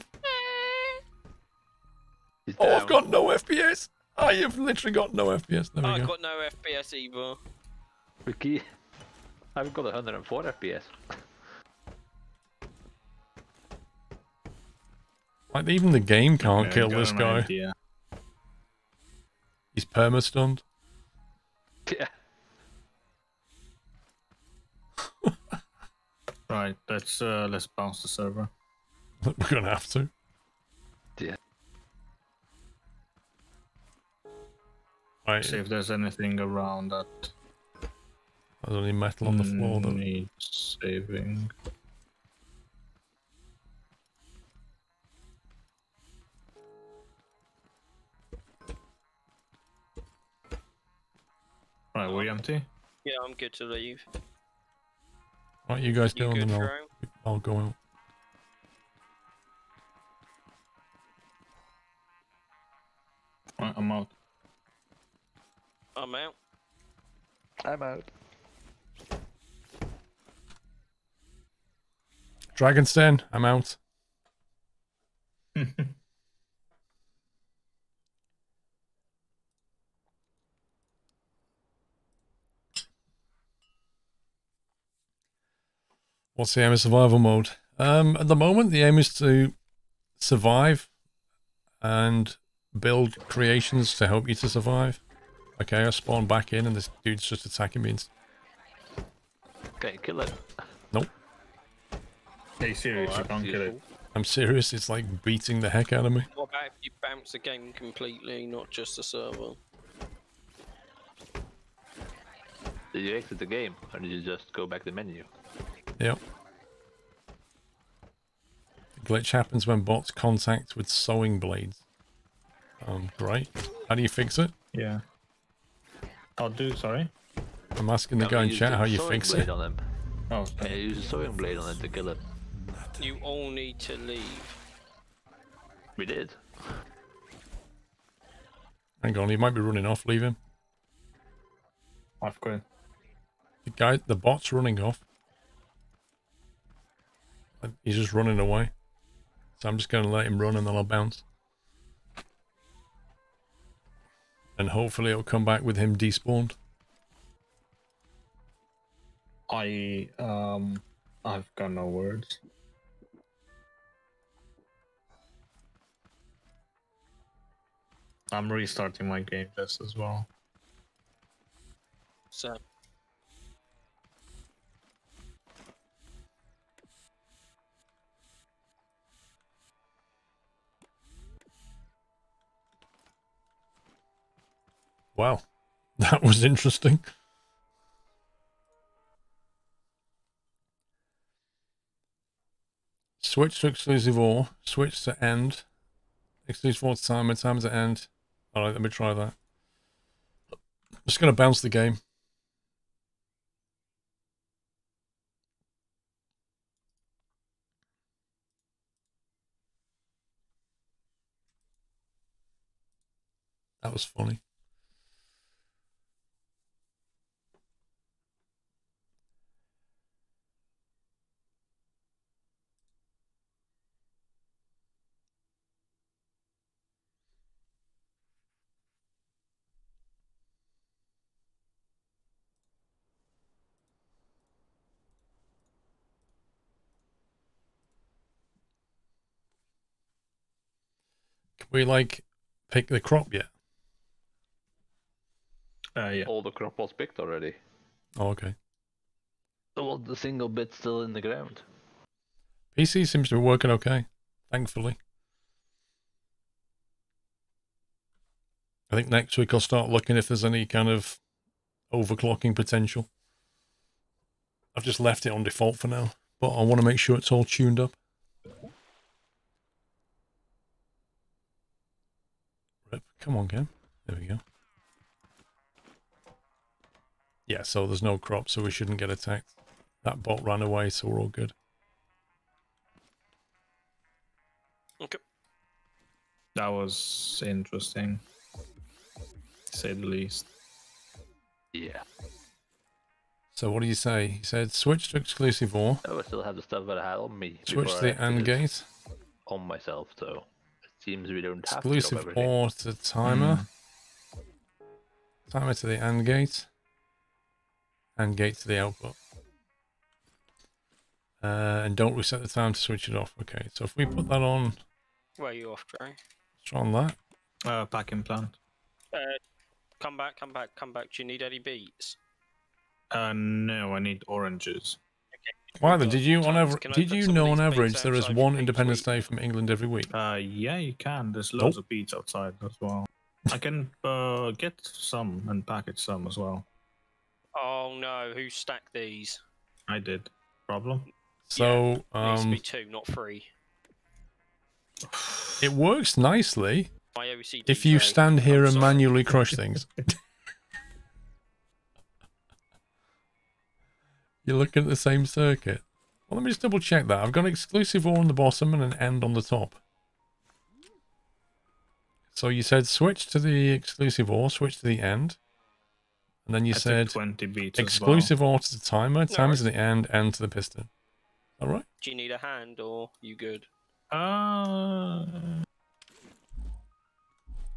He's Oh, down. I've got no FPS. I have literally got no FPS. There we I've go. got no FPS either. Ricky, I've got 104 FPS. Like, even the game can't Okay, kill got this an guy. idea. He's perma-stunned. Yeah. Right, let's bounce the server. We're gonna have to. Yeah. Right, See if there's anything around that there's only metal on the floor though. needs saving. Right, we're empty. Yeah, I'm good to leave. Right, you guys You go on good, the Fro? I'll go out. Right, I'm out. I'm out. I'm out. Dragon's Den, I'm out. What's the aim of survival mode? At the moment, the aim is to survive and build creations to help you to survive. Okay, I spawn back in and this dude's just attacking me. Okay, kill it. Nope. Hey, serious, you can't kill it. I'm serious, it's like beating the heck out of me. What about if you bounce the game completely, not just the server? Did you exit the game, or did you just go back to the menu? Yep. The glitch happens when bots contact with sewing blades. Great. How do you fix it? Yeah. I'll do, sorry. I'm asking the guy in chat how you fix it. On them. Oh, Yeah, use a sewing blade on it to kill it. You all need to leave. We did. Hang on, he might be running off. Leave him. I've quit. The bot's running off. He's just running away. So I'm just going to let him run and then I'll bounce. And hopefully it'll come back with him despawned. I've got no words. I'm restarting my game just as well. So, Wow. That was interesting. Switch to exclusive or switch to end. Exclusive or to timer, timer to end. Alright, let me try that. I'm just going to bounce the game. That was funny. Can we, like, pick the crop yet? Yeah. All the crop was picked already. Oh, okay. So was the single bit still in the ground? PC seems to be working okay, thankfully. I think next week I'll start looking if there's any kind of overclocking potential. I've just left it on default for now, but I want to make sure it's all tuned up. Rip. Come on, game. There we go. Yeah, so there's no crop, so we shouldn't get attacked. That bot ran away, so we're all good. okay. That was interesting, to say the least. Yeah. So what do you say? He said switch to exclusive or Oh, I still have the stuff that I had on me. switch before to I the AND activated. gate. on myself, so it seems we don't have Exclusive to drop everything. ore to timer. Timer to the AND gate. AND gate to the output. And don't reset the time to switch it off. Okay, so if we put that on... Where are you off, Dre? Let's try on that. Packing plant. Come back. Do you need any beets? No, I need oranges. Why then? Did you Can I Did put you some of know on these average beets there is outside one for Independence next week? Day from England every week? Yeah, you can. There's loads of beets outside as well. I can get some and package some as well. Oh no, who stacked these? I did. Problem? So It needs to be 2, not 3. it works nicely My OCD if you Dre. stand here I'm and sorry. manually crush things. You're looking at the same circuit. Well, let me just double check that. I've got an exclusive ore on the bottom and an end on the top. So you said switch to the exclusive ore, switch to the end. And then you I said took 20 beets exclusive ore to the timer, timer to worries. the end to the piston. All right? Do you need a hand or you good? as well.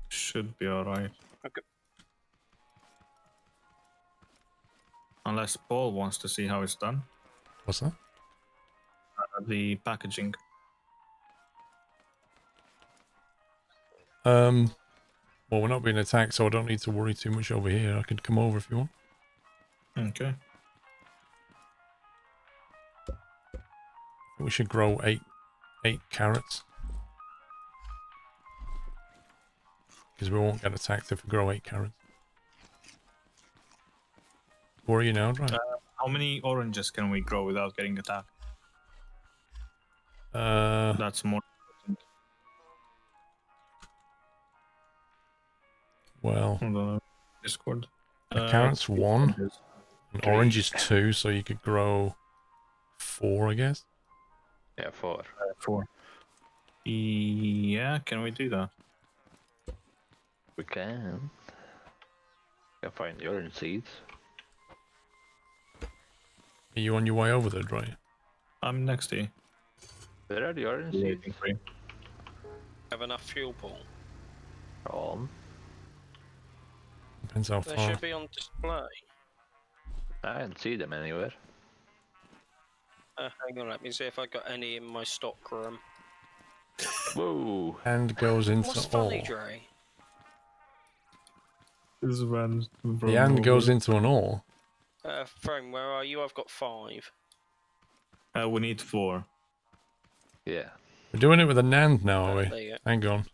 Should be alright. Okay. Unless Paul wants to see how it's done. What's that? The packaging. Well, we're not being attacked, so I don't need to worry too much over here. I could come over if you want. Okay. We should grow eight carrots. Because we won't get attacked if we grow 8 carrots. Where are you now, right? How many oranges can we grow without getting attacked? That's more important. Well, Hold on, Discord. a carrot's 1, oranges. an orange is 2, so you could grow 4, I guess. Yeah, 4. 4. Yeah, can we do that? We can. Can find the orange seeds. Are you on your way over there, right? I'm next to you. Where are the orange seeds? Waiting for you. Have enough fuel, Paul? On. Depends how They far. should be on display. I didn't see them anywhere. Hang on, let me see if I got any in my stock room. Whoa! And goes into What's funny, ore. Dre? This man. The and goes into an ore. Frame, where are you? I've got 5. We need 4. Yeah. We're doing it with a NAND now, are we? There you go. Hang on.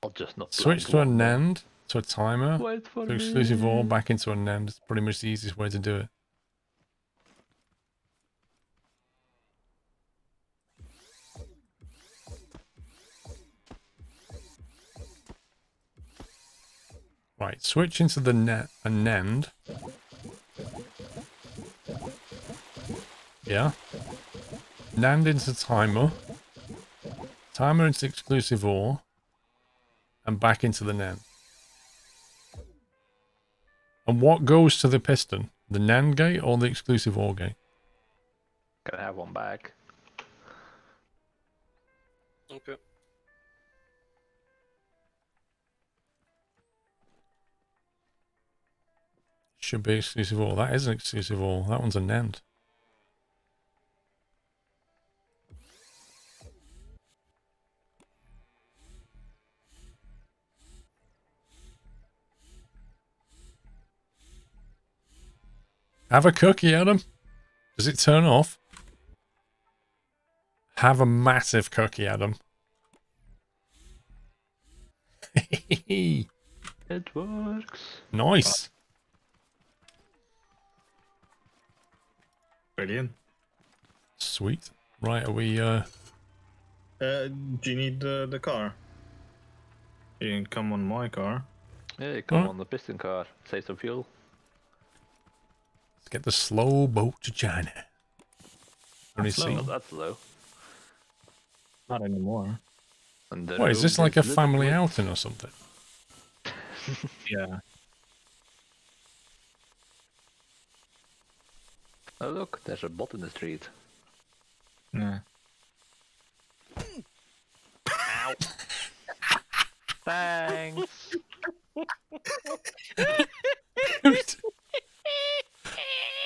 I'll just not Switch blank to a one, though. NAND, to a timer, Wait for to exclusive ore, back into a NAND. It's pretty much the easiest way to do it. Right, switch into the a NAND. Yeah. NAND into timer. Timer into exclusive ore. And back into the NAND. And what goes to the piston? The NAND gate or the exclusive ore gate? Can I have one back? Okay. Should be exclusive ore. That is an exclusive ore. That one's a NAND. Have a cookie, Adam. Does it turn off? Have a massive cookie, Adam. It works. Nice. Brilliant. Sweet. Right, are we... Do you need the car? You can come on my car. Yeah, come Alright. on the piston car. Save some fuel. Let's get the slow boat to China. Only slow. see. Not that slow. Not anymore. And the What, is road this like a little family bit- outing or something? Yeah. Oh look, there's a bot in the street. Yeah. Ow. Thanks.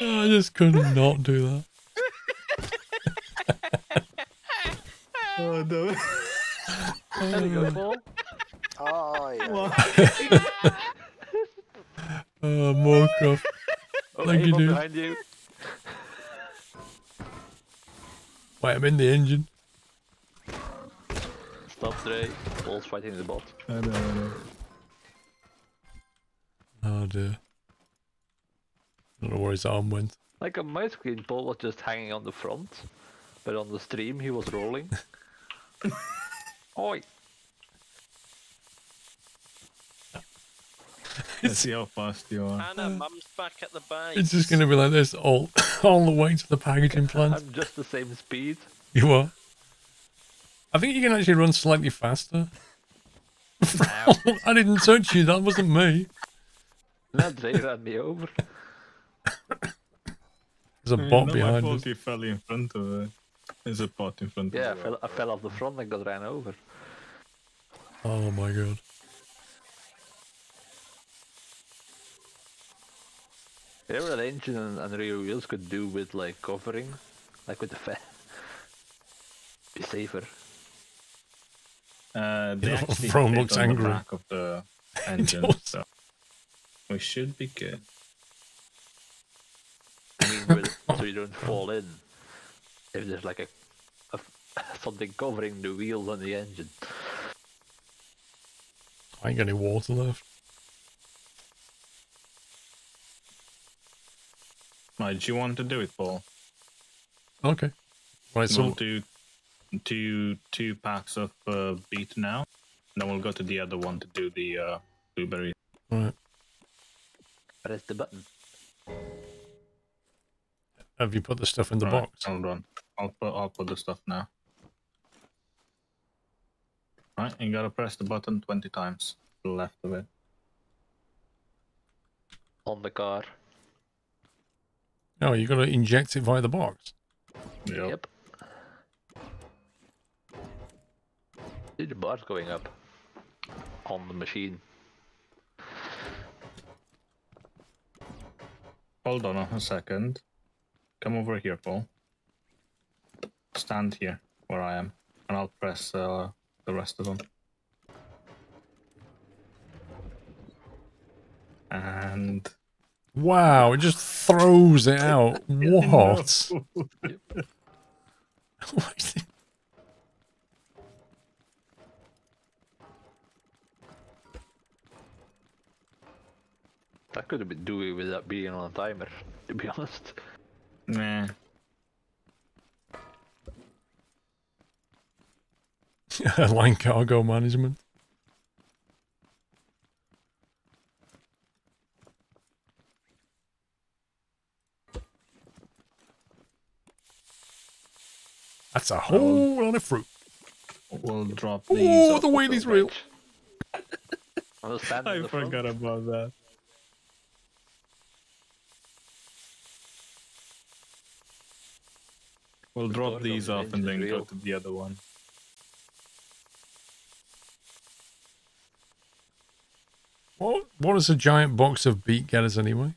I just couldn't not do that. Oh no. There you go, Paul. Oh, yeah. More craft. Oh, Thank you, Abel dude. behind you. Wait, I'm in the engine. Stop, Dre. Paul's fighting the bot. I know. Oh dear. I don't know where his arm went. Like on my screen, Paul was just hanging on the front, but on the stream he was rolling. Oi! Let's see how fast you are. Anna, Mum's back at the base. It's just gonna be like this all the way to the packaging plant. I'm just the same speed. You are. I think you can actually run slightly faster. I didn't touch you. That wasn't me. No, Dre ran me over. There's a bot my behind fault us. you fell in front of it. There's a bot in front Yeah, of it. I fell off the front and got ran over. Oh my god. You know what that engine and rear wheels could do with like covering? Like with the be safer. They actually Rome fit looks on angry. the back of the engine, does. so we should be good. I mean, so you don't fall in. If there's like a something covering the wheels on the engine. I ain't got any water left. Right, do you want to do it, Paul? Okay. Right, so We'll do two packs of beet now, then we'll go to the other one to do the blueberry. right. Press the button. Have you put the stuff in the Right, box? hold on. I'll put the stuff now. Right, you gotta press the button 20 times to the left of it. On the car. Oh, you got to inject it via the box. Yep. See the bar's going up on the machine. Hold on a second. Come over here, Paul. Stand here where I am, and I'll press the rest of them. And Wow, it just throws it out. What? What is it? That could have been doing without being on a timer, to be honest. Nah. Line cargo management. That's a whole lot of fruit. We'll drop these. Oh, off the wheelie's real. I'll stand in I the front. forgot about that. We'll The drop door these of the off and then engine is go real. to the other one. What does a giant box of beet get us anyway?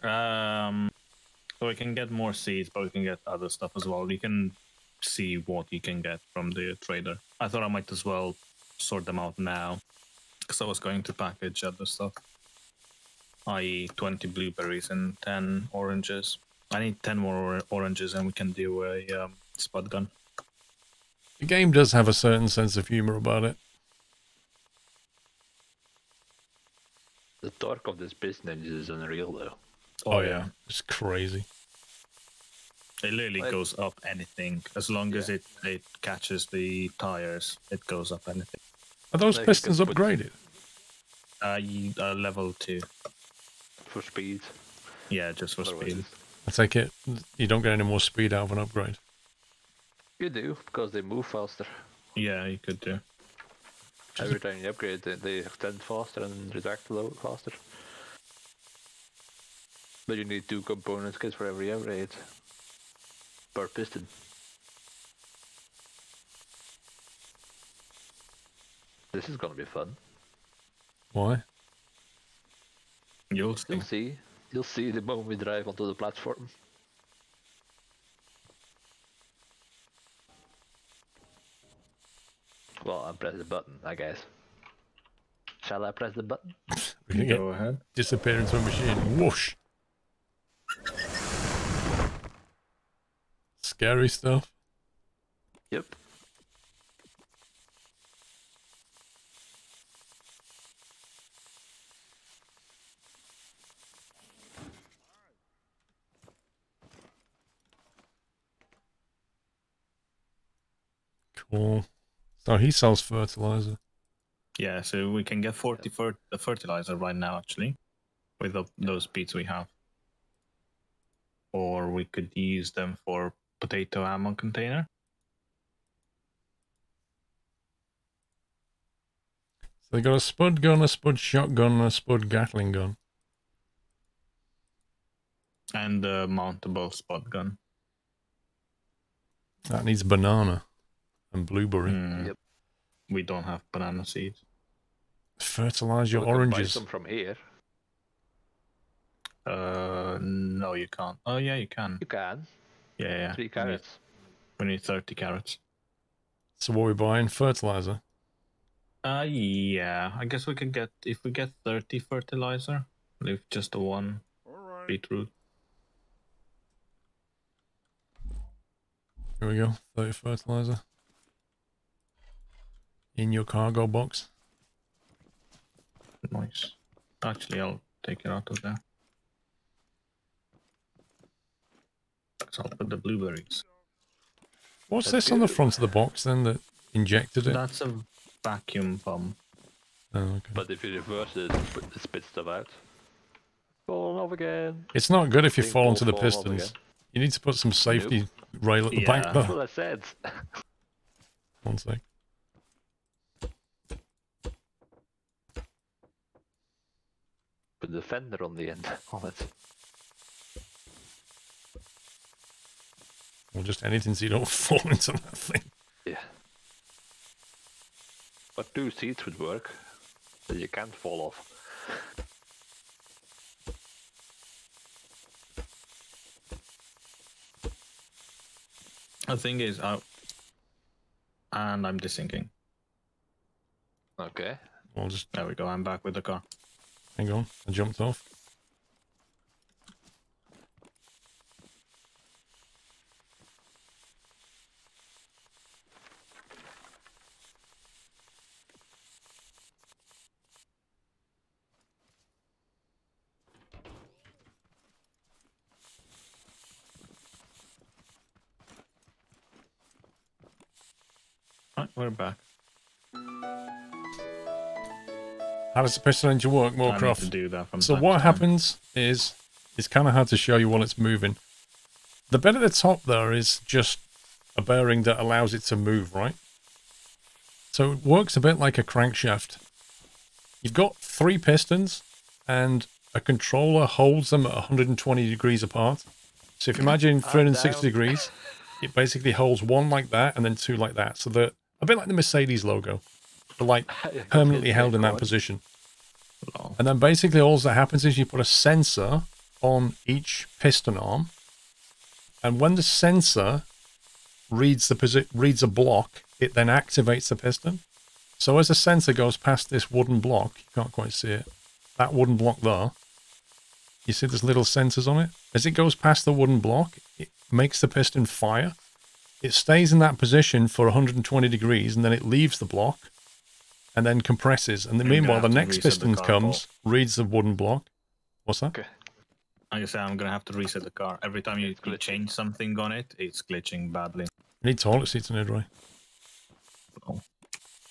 So we can get more seeds, but we can get other stuff as well. You can see what you can get from the trader. I thought I might as well sort them out now, because I was going to package other stuff, i.e. 20 blueberries and 10 oranges. I need 10 more oranges and we can do a spud gun. The game does have a certain sense of humor about it. The torque of this business is unreal, though. Oh yeah, it's crazy. It literally Like- goes up anything. As long as it catches the tires, it goes up anything. Are those Like you pistons can put- upgraded? Level 2. For speed. Yeah, just for Otherwise speed. I take it you don't get any more speed out of an upgrade. You do, because they move faster. Yeah, you could do. Every time you upgrade, they extend faster and retract a little faster. But you need 2 component kits for every upgrade. Per piston. This is gonna be fun. Why? You'll see. You'll see. You'll see the moment we drive onto the platform. Well, I press the button, I guess. Shall I press the button? We're gonna Go ahead. disappear into a machine. Whoosh! Scary stuff. Yep. Cool. So he sells fertilizer. Yeah, so we can get 40 fertilizer right now, actually, with those beets we have. Or we could use them for potato ammo container. So they got a spud gun, a spud shotgun, and a spud Gatling gun. And a mountable spot gun. That needs banana and blueberry. Yep. We don't have banana seeds. Fertilize your We can buy oranges. some from here. No, you can't. Oh, yeah, you can. You can. Yeah. 3 carrots. We need 30 carrots. So what are we buying? Fertilizer. Yeah. I guess we can get, if we get 30 fertilizer, leave just the one beetroot. Here we go. 30 fertilizer. In your cargo box. Nice. Actually, I'll take it out of there. So I'll put the blueberries. What's That's this on the good. front of the box then that injected it? That's a vacuum pump. Oh, okay. But if you reverse it, it spits stuff out. Falling off again. It's not good if you Think fall we'll into the fall off pistons. again. You need to put some safety rail at the Yeah. back That's there. what I said. One sec. Put the fender on the end on it. Or just anything so you don't fall into that thing. Yeah. But 2 seats would work. So you can't fall off. The thing is, and I'm desyncing. Okay. I'll just There we go. I'm back with the car. hang on. I jumped off. Right, we're back. How does the piston engine work, I need to Moorcroft? do that from So time what to time. happens is, it's kind of hard to show you while it's moving. The bit at the top there is just a bearing that allows it to move, right? So it works a bit like a crankshaft. You've got 3 pistons, and a controller holds them at 120 degrees apart. So if you imagine 360 down. degrees, it basically holds 1 like that and then 2 like that. So they're a bit like the Mercedes logo. They're like permanently held in that position. Oh. And then basically all that happens is you put a sensor on each piston arm, and when the sensor reads a block, it then activates the piston. So as the sensor goes past this wooden block, you can't quite see it, that wooden block there, you see there's little sensors on it? As it goes past the wooden block, it makes the piston fire. It stays in that position for 120 degrees, and then it leaves the block, and then compresses. And then You're gonna meanwhile, the have to next reset the piston car, comes, reads the wooden block. What's that? Okay. Like I say, I'm gonna have to reset the car. Every time you glitching. change something on it, it's glitching badly. You need toilet seats in it, right? Oh.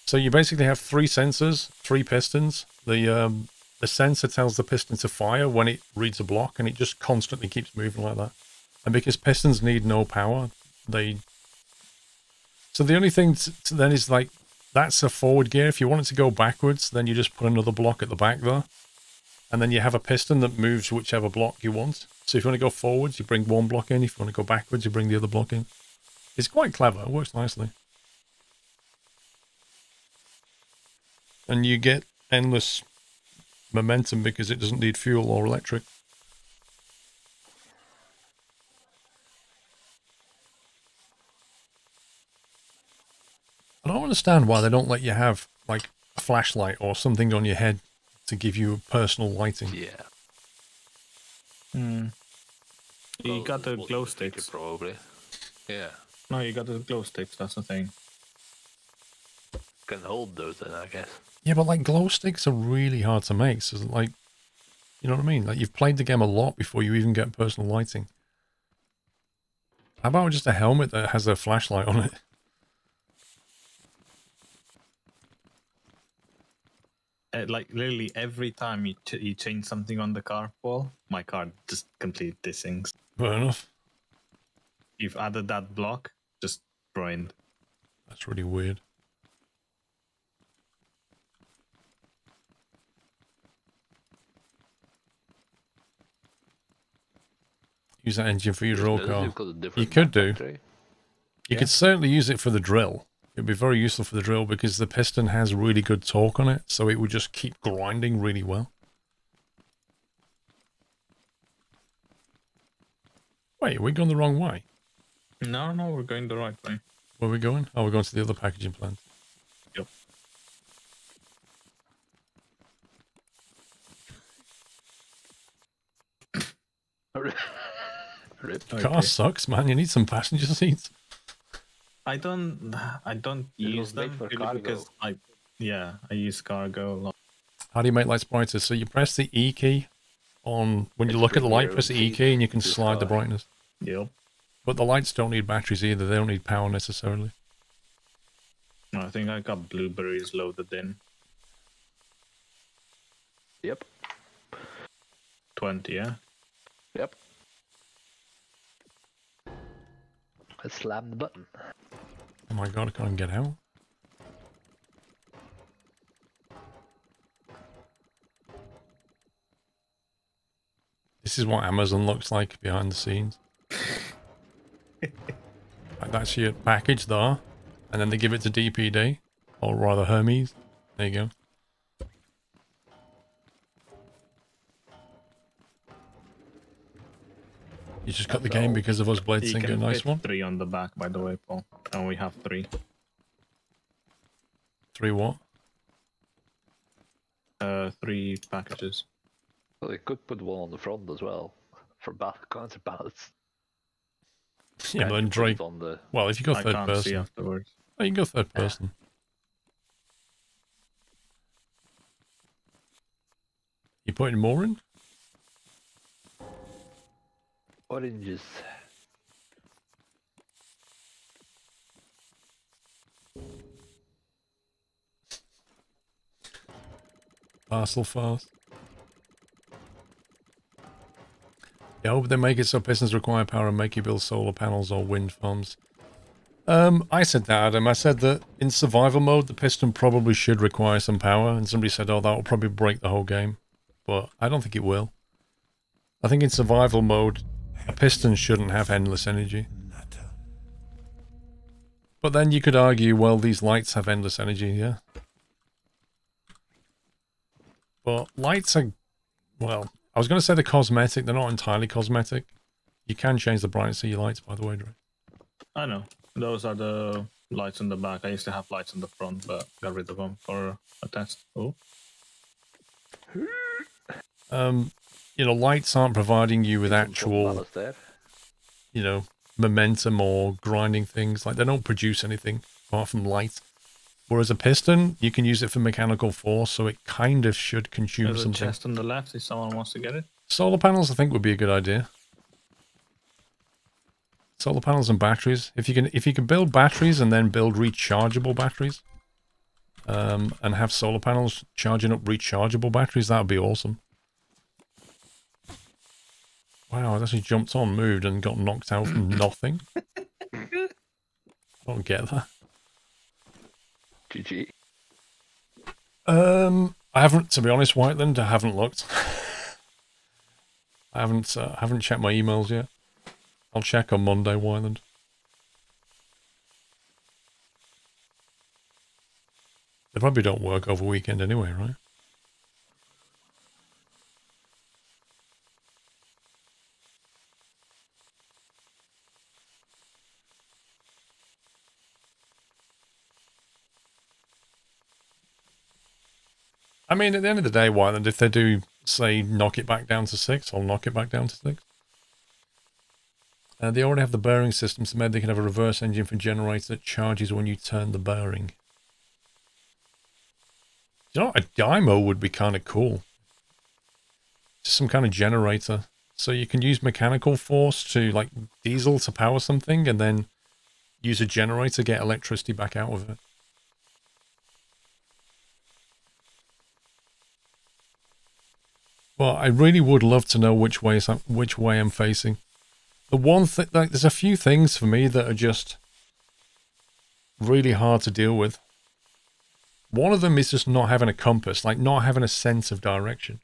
So you basically have 3 sensors, 3 pistons. The sensor tells the piston to fire when it reads a block, and it just constantly keeps moving like that. And because pistons need no power, so the only thing then is like, that's a forward gear. If you want it to go backwards, then you just put another block at the back there. And then you have a piston that moves whichever block you want. So if you want to go forwards, you bring 1 block in. If you want to go backwards, you bring the other block in. It's quite clever. It works nicely. and you get endless momentum because it doesn't need fuel or electric. I don't understand why they don't let you have, like, a flashlight or something on your head to give you personal lighting. Yeah. You got the glow sticks. Probably. Yeah. No, you got the glow sticks, that's the thing. Can hold those then, I guess. Yeah, but, like, glow sticks are really hard to make. So, like, you know what I mean? Like, you've played the game a lot before you even get personal lighting. How about just a helmet that has a flashlight on it? Like literally every time you change something on the car, Paul, my car just completely dissinks. Fair enough. You've added that block, just ruined. That's really weird. Use that engine for your drill car. You could do. You could certainly use it for the drill. It'd be very useful for the drill because the piston has really good torque on it, so it would just keep grinding really well. Wait, are we going the wrong way? No, we're going the right way. Where are we going? Oh, we're going to the other packaging plant. Yep. Car sucks, man. You need some passenger seats. I don't use them because I use cargo a lot. How do you make lights brighter? So you press the E key on when you look at the light, press the E key and you can slide the brightness. Yep. But the lights don't need batteries either. They don't need power necessarily. I think I got blueberries loaded in. Yep. 20, yeah? Yep. Let's slam the button. Oh my god, I can't get out. This is what Amazon looks like behind the scenes. Like that's your package there, and then they give it to DPD, or rather Hermes. There you go. You just cut the game because of us blade singer. Nice one. 3 on the back, by the way, Paul. And we have 3. 3 what? 3 packages. Well, they could put one on the front as well for counterbalance. Yeah, but then Drake. On the... Well, if you go I third can't person, see afterwards. oh, you can go third person. You putting more in? Oranges. Parcel fast. I hope they make it so pistons require power and make you build solar panels or wind farms. I said that, Adam. I said that in survival mode, the piston probably should require some power, and somebody said, oh, that will probably break the whole game. But I don't think it will. I think in survival mode, a piston shouldn't have endless energy. But then you could argue, well, these lights have endless energy, yeah? But lights are, well, I was going to say they're cosmetic. They're not entirely cosmetic. You can change the brightness of your lights, by the way, Dre. I know. Those are the lights in the back. I used to have lights in the front, but got rid of them for a test. Oh. You know, lights aren't providing you with actual, you know, momentum or grinding things. Like, they don't produce anything apart from light. Whereas a piston, you can use it for mechanical force, so it kind of should consume There's something. a chest on the left if someone wants to get it. Solar panels, I think, would be a good idea. Solar panels and batteries. If you can build batteries and then build rechargeable batteries, and have solar panels charging up rechargeable batteries, that would be awesome. Wow, I actually jumped on, moved, and got knocked out from nothing. I don't get that. GG. I haven't, to be honest, Whiteland, I haven't looked. I haven't checked my emails yet. I'll check on Monday, Whiteland. They probably don't work over weekend anyway, right? I mean, at the end of the day, Whiteland, if they do, say, knock it back down to 6, I'll knock it back down to 6. They already have the bearing system, so maybe they can have a reverse engine for generator that charges when you turn the bearing. You know, a dymo would be kind of cool. Just some kind of generator. So you can use mechanical force to, like, diesel to power something, and then use a generator to get electricity back out of it. Well, I really would love to know which way I'm facing. The one thing, like, there's a few things for me that are just really hard to deal with. One of them is just not having a compass, like not having a sense of direction.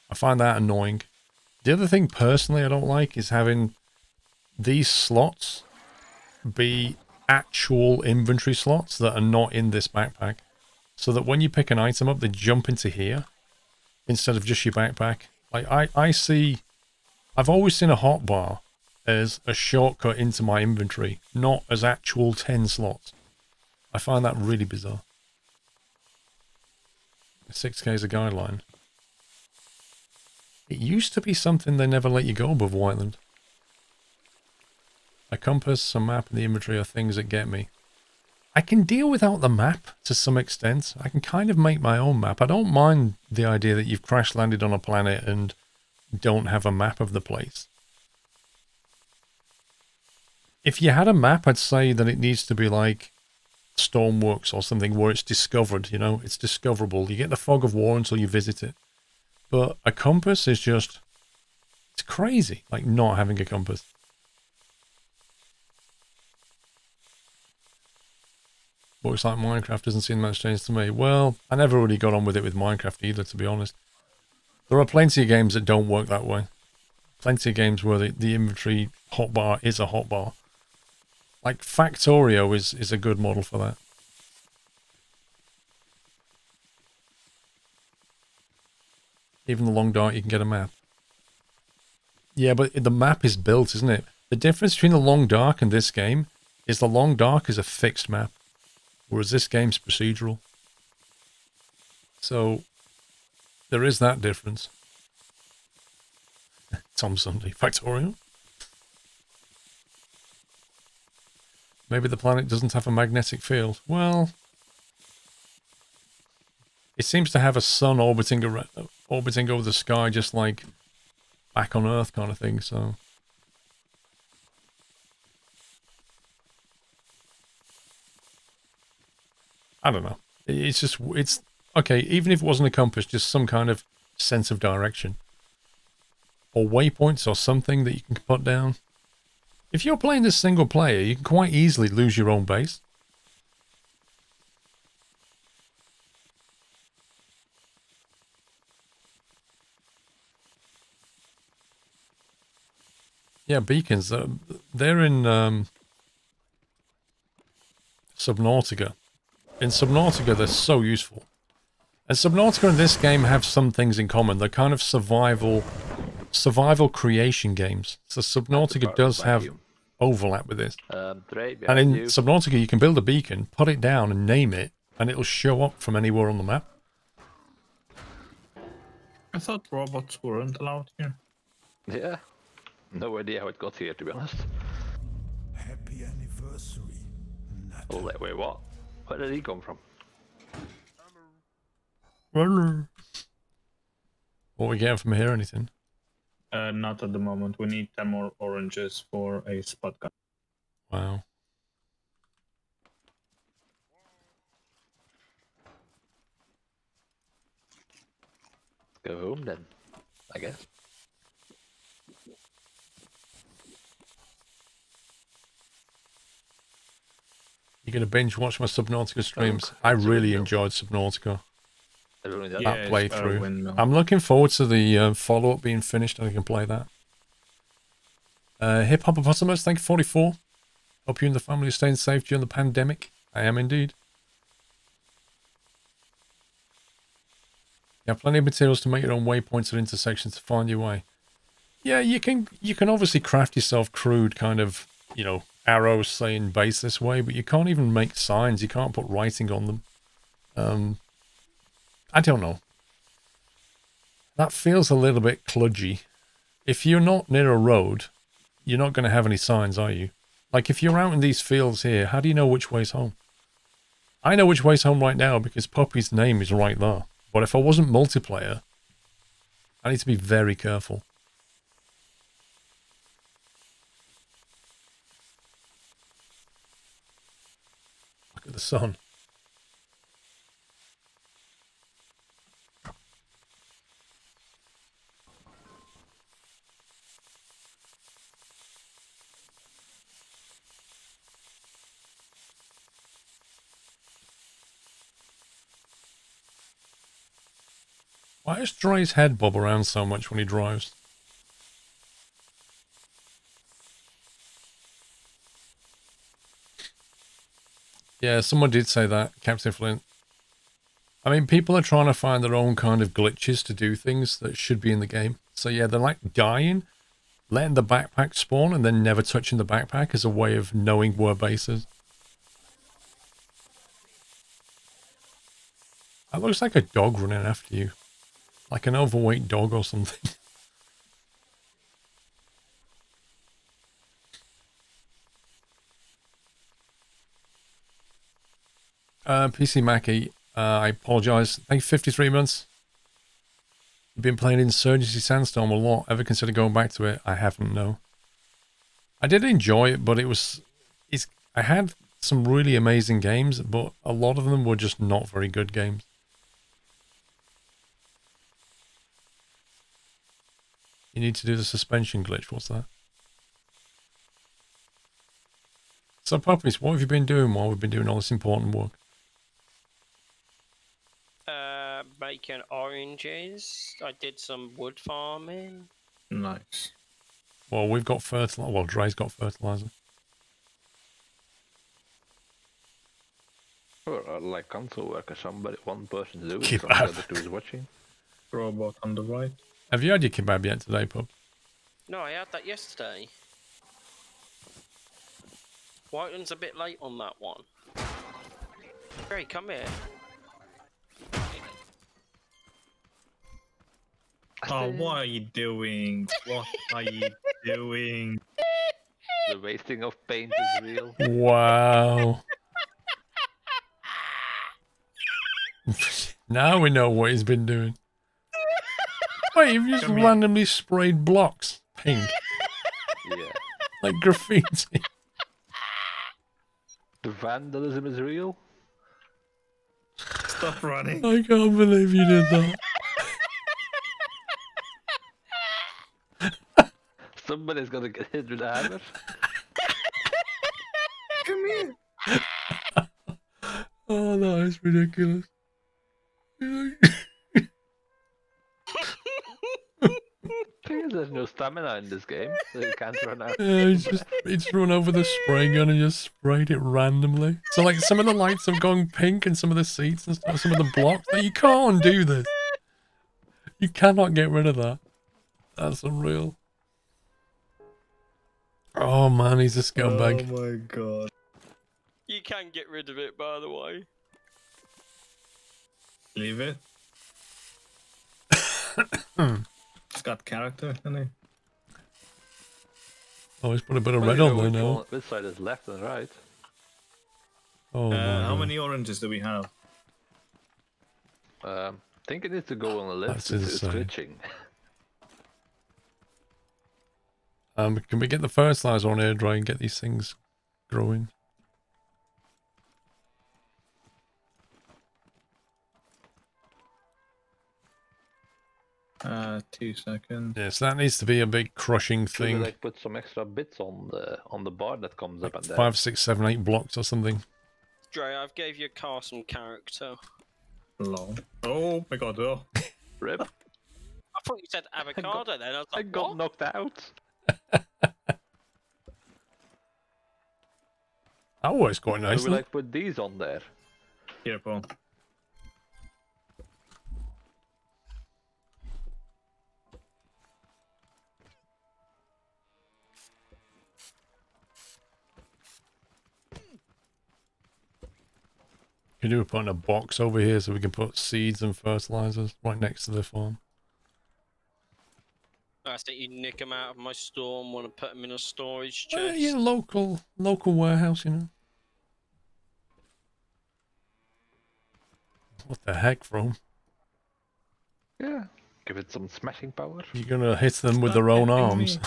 I find that annoying. The other thing personally I don't like is having these slots be actual inventory slots that are not in this backpack. So that when you pick an item up, they jump into here instead of just your backpack. Like, I've always seen a hotbar as a shortcut into my inventory, not as actual 10 slots. I find that really bizarre. 6K is a guideline. It used to be something they never let you go above Whiteland. A compass, a map, and the inventory are things that get me. I can deal without the map to some extent. I can kind of make my own map. I don't mind the idea that you've crash landed on a planet and don't have a map of the place. If you had a map, I'd say that it needs to be like Stormworks or something where it's discovered, you know, it's discoverable. You get the fog of war until you visit it. But a compass is just, it's crazy, like not having a compass. Looks like Minecraft doesn't seem much change to me. Well, I never really got on with it with Minecraft either, to be honest. There are plenty of games that don't work that way. Plenty of games where the inventory hotbar is a hotbar. Like Factorio is a good model for that. Even the Long Dark, you can get a map. Yeah, but the map is built, isn't it? The difference between the Long Dark and this game is the Long Dark is a fixed map. Whereas this game's procedural. So, there is that difference. Tom Sunday, Factorial. Maybe the planet doesn't have a magnetic field. Well, it seems to have a sun orbiting over the sky, just like back on Earth kind of thing, so... I don't know. It's just, it's, okay, even if it wasn't a compass, just some kind of sense of direction. Or waypoints or something that you can put down. If you're playing this single player, you can quite easily lose your own base. Yeah, beacons, they're in Subnautica. In Subnautica, they're so useful. And Subnautica and this game have some things in common. They're kind of survival creation games. So Subnautica does have overlap with this. And in Subnautica, you can build a beacon, put it down and name it, and it'll show up from anywhere on the map. I thought robots weren't allowed here. Yeah. No idea how it got here, to be honest. Happy anniversary, Nat. Oh, wait, what? Where did he come from? What we getting from here, anything? Not at the moment. We need 10 more oranges for a spot gun. Wow. Go home then, I guess. You're going to binge watch my Subnautica streams. I really enjoyed Subnautica. That playthrough. I'm looking forward to the follow-up being finished and I can play that. Hip Hop Opossums, thank you 44. Hope you and the family are staying safe during the pandemic. I am indeed. You have plenty of materials to make your own waypoints and intersections to find your way. Yeah, you can obviously craft yourself crude kind of, you know, arrows saying base this way, but you can't even make signs. You can't put writing on them. I don't know. That feels a little bit kludgy. If you're not near a road, you're not going to have any signs, are you? Like, if you're out in these fields here, how do you know which way's home? I know which way's home right now because Puppy's name is right there. But if I wasn't multiplayer, I need to be very careful. Look at the sun. Why does Dre's head bob around so much when he drives? Yeah, someone did say that, Captain Flint. I mean, people are trying to find their own kind of glitches to do things that should be in the game. So yeah, they're like dying, letting the backpack spawn, and then never touching the backpack as a way of knowing where base is. That looks like a dog running after you. Like an overweight dog or something. PC Mackie, I apologise. Thank you, 53 months. You've been playing Insurgency Sandstorm a lot. Ever consider going back to it? I haven't, no. I did enjoy it, but I had some really amazing games, but a lot of them were just not very good games. You need to do the suspension glitch. What's that? So, Puppies, what have you been doing while we've been doing all this important work? Making oranges. I did some wood farming. Nice. Well, we've got fertilizer. Well, Dre's got fertilizer. Or like console work or somebody, one person doing it, Keep from the up. other two is watching. Robot on the right. Have you had your kebab yet today, Pup? No, I had that yesterday. Whiteland's a bit late on that one. Gray, come here. Oh, what are you doing? What are you doing? The wasting of paint is real. Wow. Now we know what he's been doing. Wait, you've just randomly sprayed blocks pink. Yeah. Like graffiti. The vandalism is real. Stop running. I can't believe you did that. Somebody's gonna get hit with a hammer. Come here. Oh, that is ridiculous. Thing is, there's no stamina in this game, so you can't run out. Yeah, it's run over the spray gun and just sprayed it randomly. So like some of the lights have gone pink and some of the seats and stuff, some of the blocks. Like, you can't undo this. You cannot get rid of that. That's unreal. Oh man, he's a scumbag. Oh my god. You can get rid of it, by the way. Leave it. It's got character, hasn't it? Oh, he's put a bit of Well, red you on know there which now. one- Which side is left and right? Oh my How God. many oranges do we have? I think it needs to go on the list. That's It's insane. glitching. Can we get the fertilizer on here, Dry, and get these things growing? Uh, 2 seconds. Yes, that needs to be a big crushing Should we thing. like put some extra bits on the bar that comes up and down? 5, 6, 7, 8 blocks or something. Dre, I've gave your car some character. Long. Oh my god, oh. Rip. I thought you said avocado then. I was I like, got what? knocked out. Oh, it's quite nice. So we like put these on there. Here, Paul. Could do put in a box over here so we can put seeds and fertilizers right next to the farm. I think you nick them out of my store and want to put them in a storage chest. Well, yeah, local warehouse, you know. What the heck, From? Yeah. Give it some smashing power. You're gonna hit them with their own arms.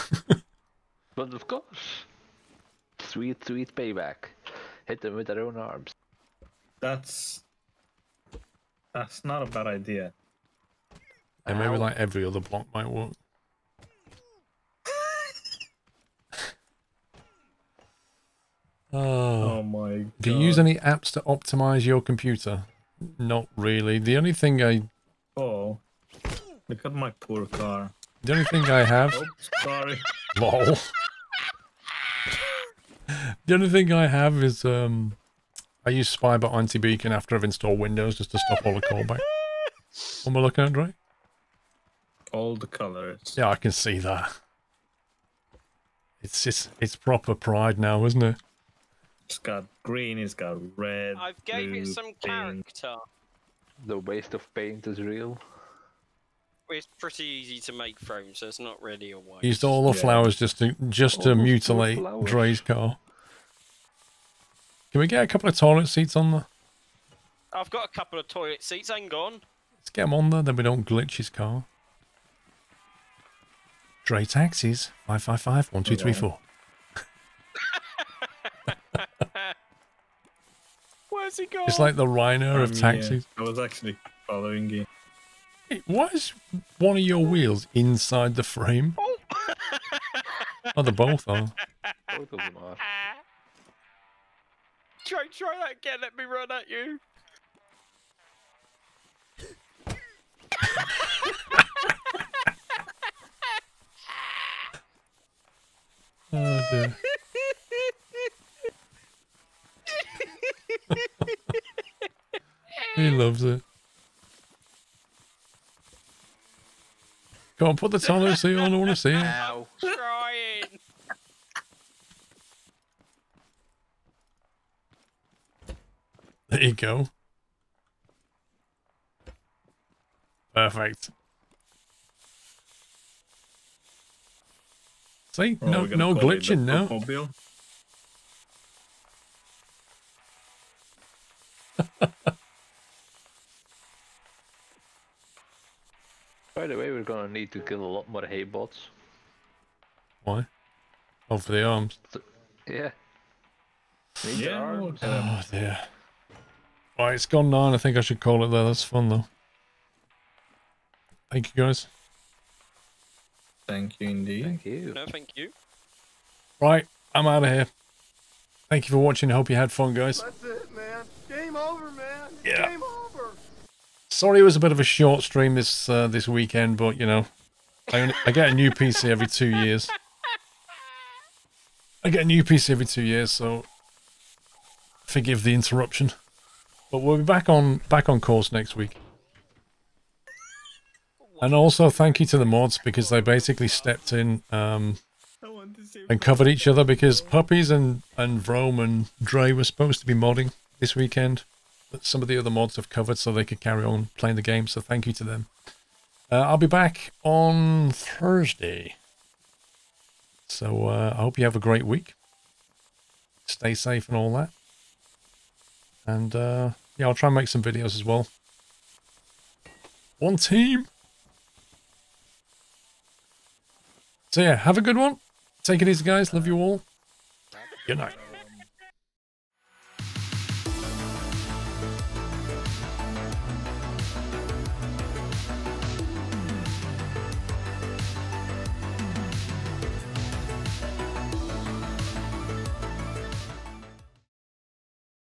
But of course. Sweet, sweet payback. Hit them with their own arms. That's not a bad idea. And maybe like every other block might work. Oh my god. Do you use any apps to optimize your computer? Not really. The only thing Oh, look at my poor car. The only thing I have... Oops, sorry. Lol. The only thing I have is, I use Spybot anti-beacon after I've installed Windows just to stop all the callback. What am I looking at, Dre? All the colors. Yeah, I can see that. It's proper pride now, isn't it? It's got green, it's got red. I've gave blue, it some pink. character. The waste of paint is real. It's pretty easy to make frames, so it's not really a waste. Used all the flowers just to mutilate flowers. Dre's car. Can we get a couple of toilet seats on there? I've got a couple of toilet seats, hang on. Let's get them on there, then we don't glitch his car. Dre taxis 555 1234. Where's he gone? It's like the Rhino of taxis. I was actually following you. Hey, why is one of your wheels inside the frame? Oh, Oh, they both are. Both of them are. try that again, let me run at you. Oh dear. He loves it. Come on, put the toilet seat on, I want to see it. Ow. Trying. There you go. Perfect. See? Oh, No we're gonna call it the glitching now. Bookmobile. By the way, we're gonna need to kill a lot more hay bots. Why? Oh, for the arms. So, yeah. Need the Yeah, arms. Oh dear. Right, it's gone 9. I think I should call it there. That's fun though. Thank you guys. Thank you indeed. Thank you. No, thank you. Right, I'm out of here. Thank you for watching. I hope you had fun, guys. That's it, man. Game over, man. Yeah. Game over. Sorry it was a bit of a short stream this weekend, but you know, I get a new PC every 2 years. I get a new PC every 2 years, so forgive the interruption. But we'll be back on course next week. And also thank you to the mods because they basically stepped in and covered each other because Puppies and Vrome and Dre were supposed to be modding this weekend. But some of the other mods have covered so they could carry on playing the game, so thank you to them. I'll be back on Thursday. So I hope you have a great week. Stay safe and all that. And yeah, I'll try and make some videos as well. One team! So yeah, have a good one. Take it easy, guys. Love you all. Good night.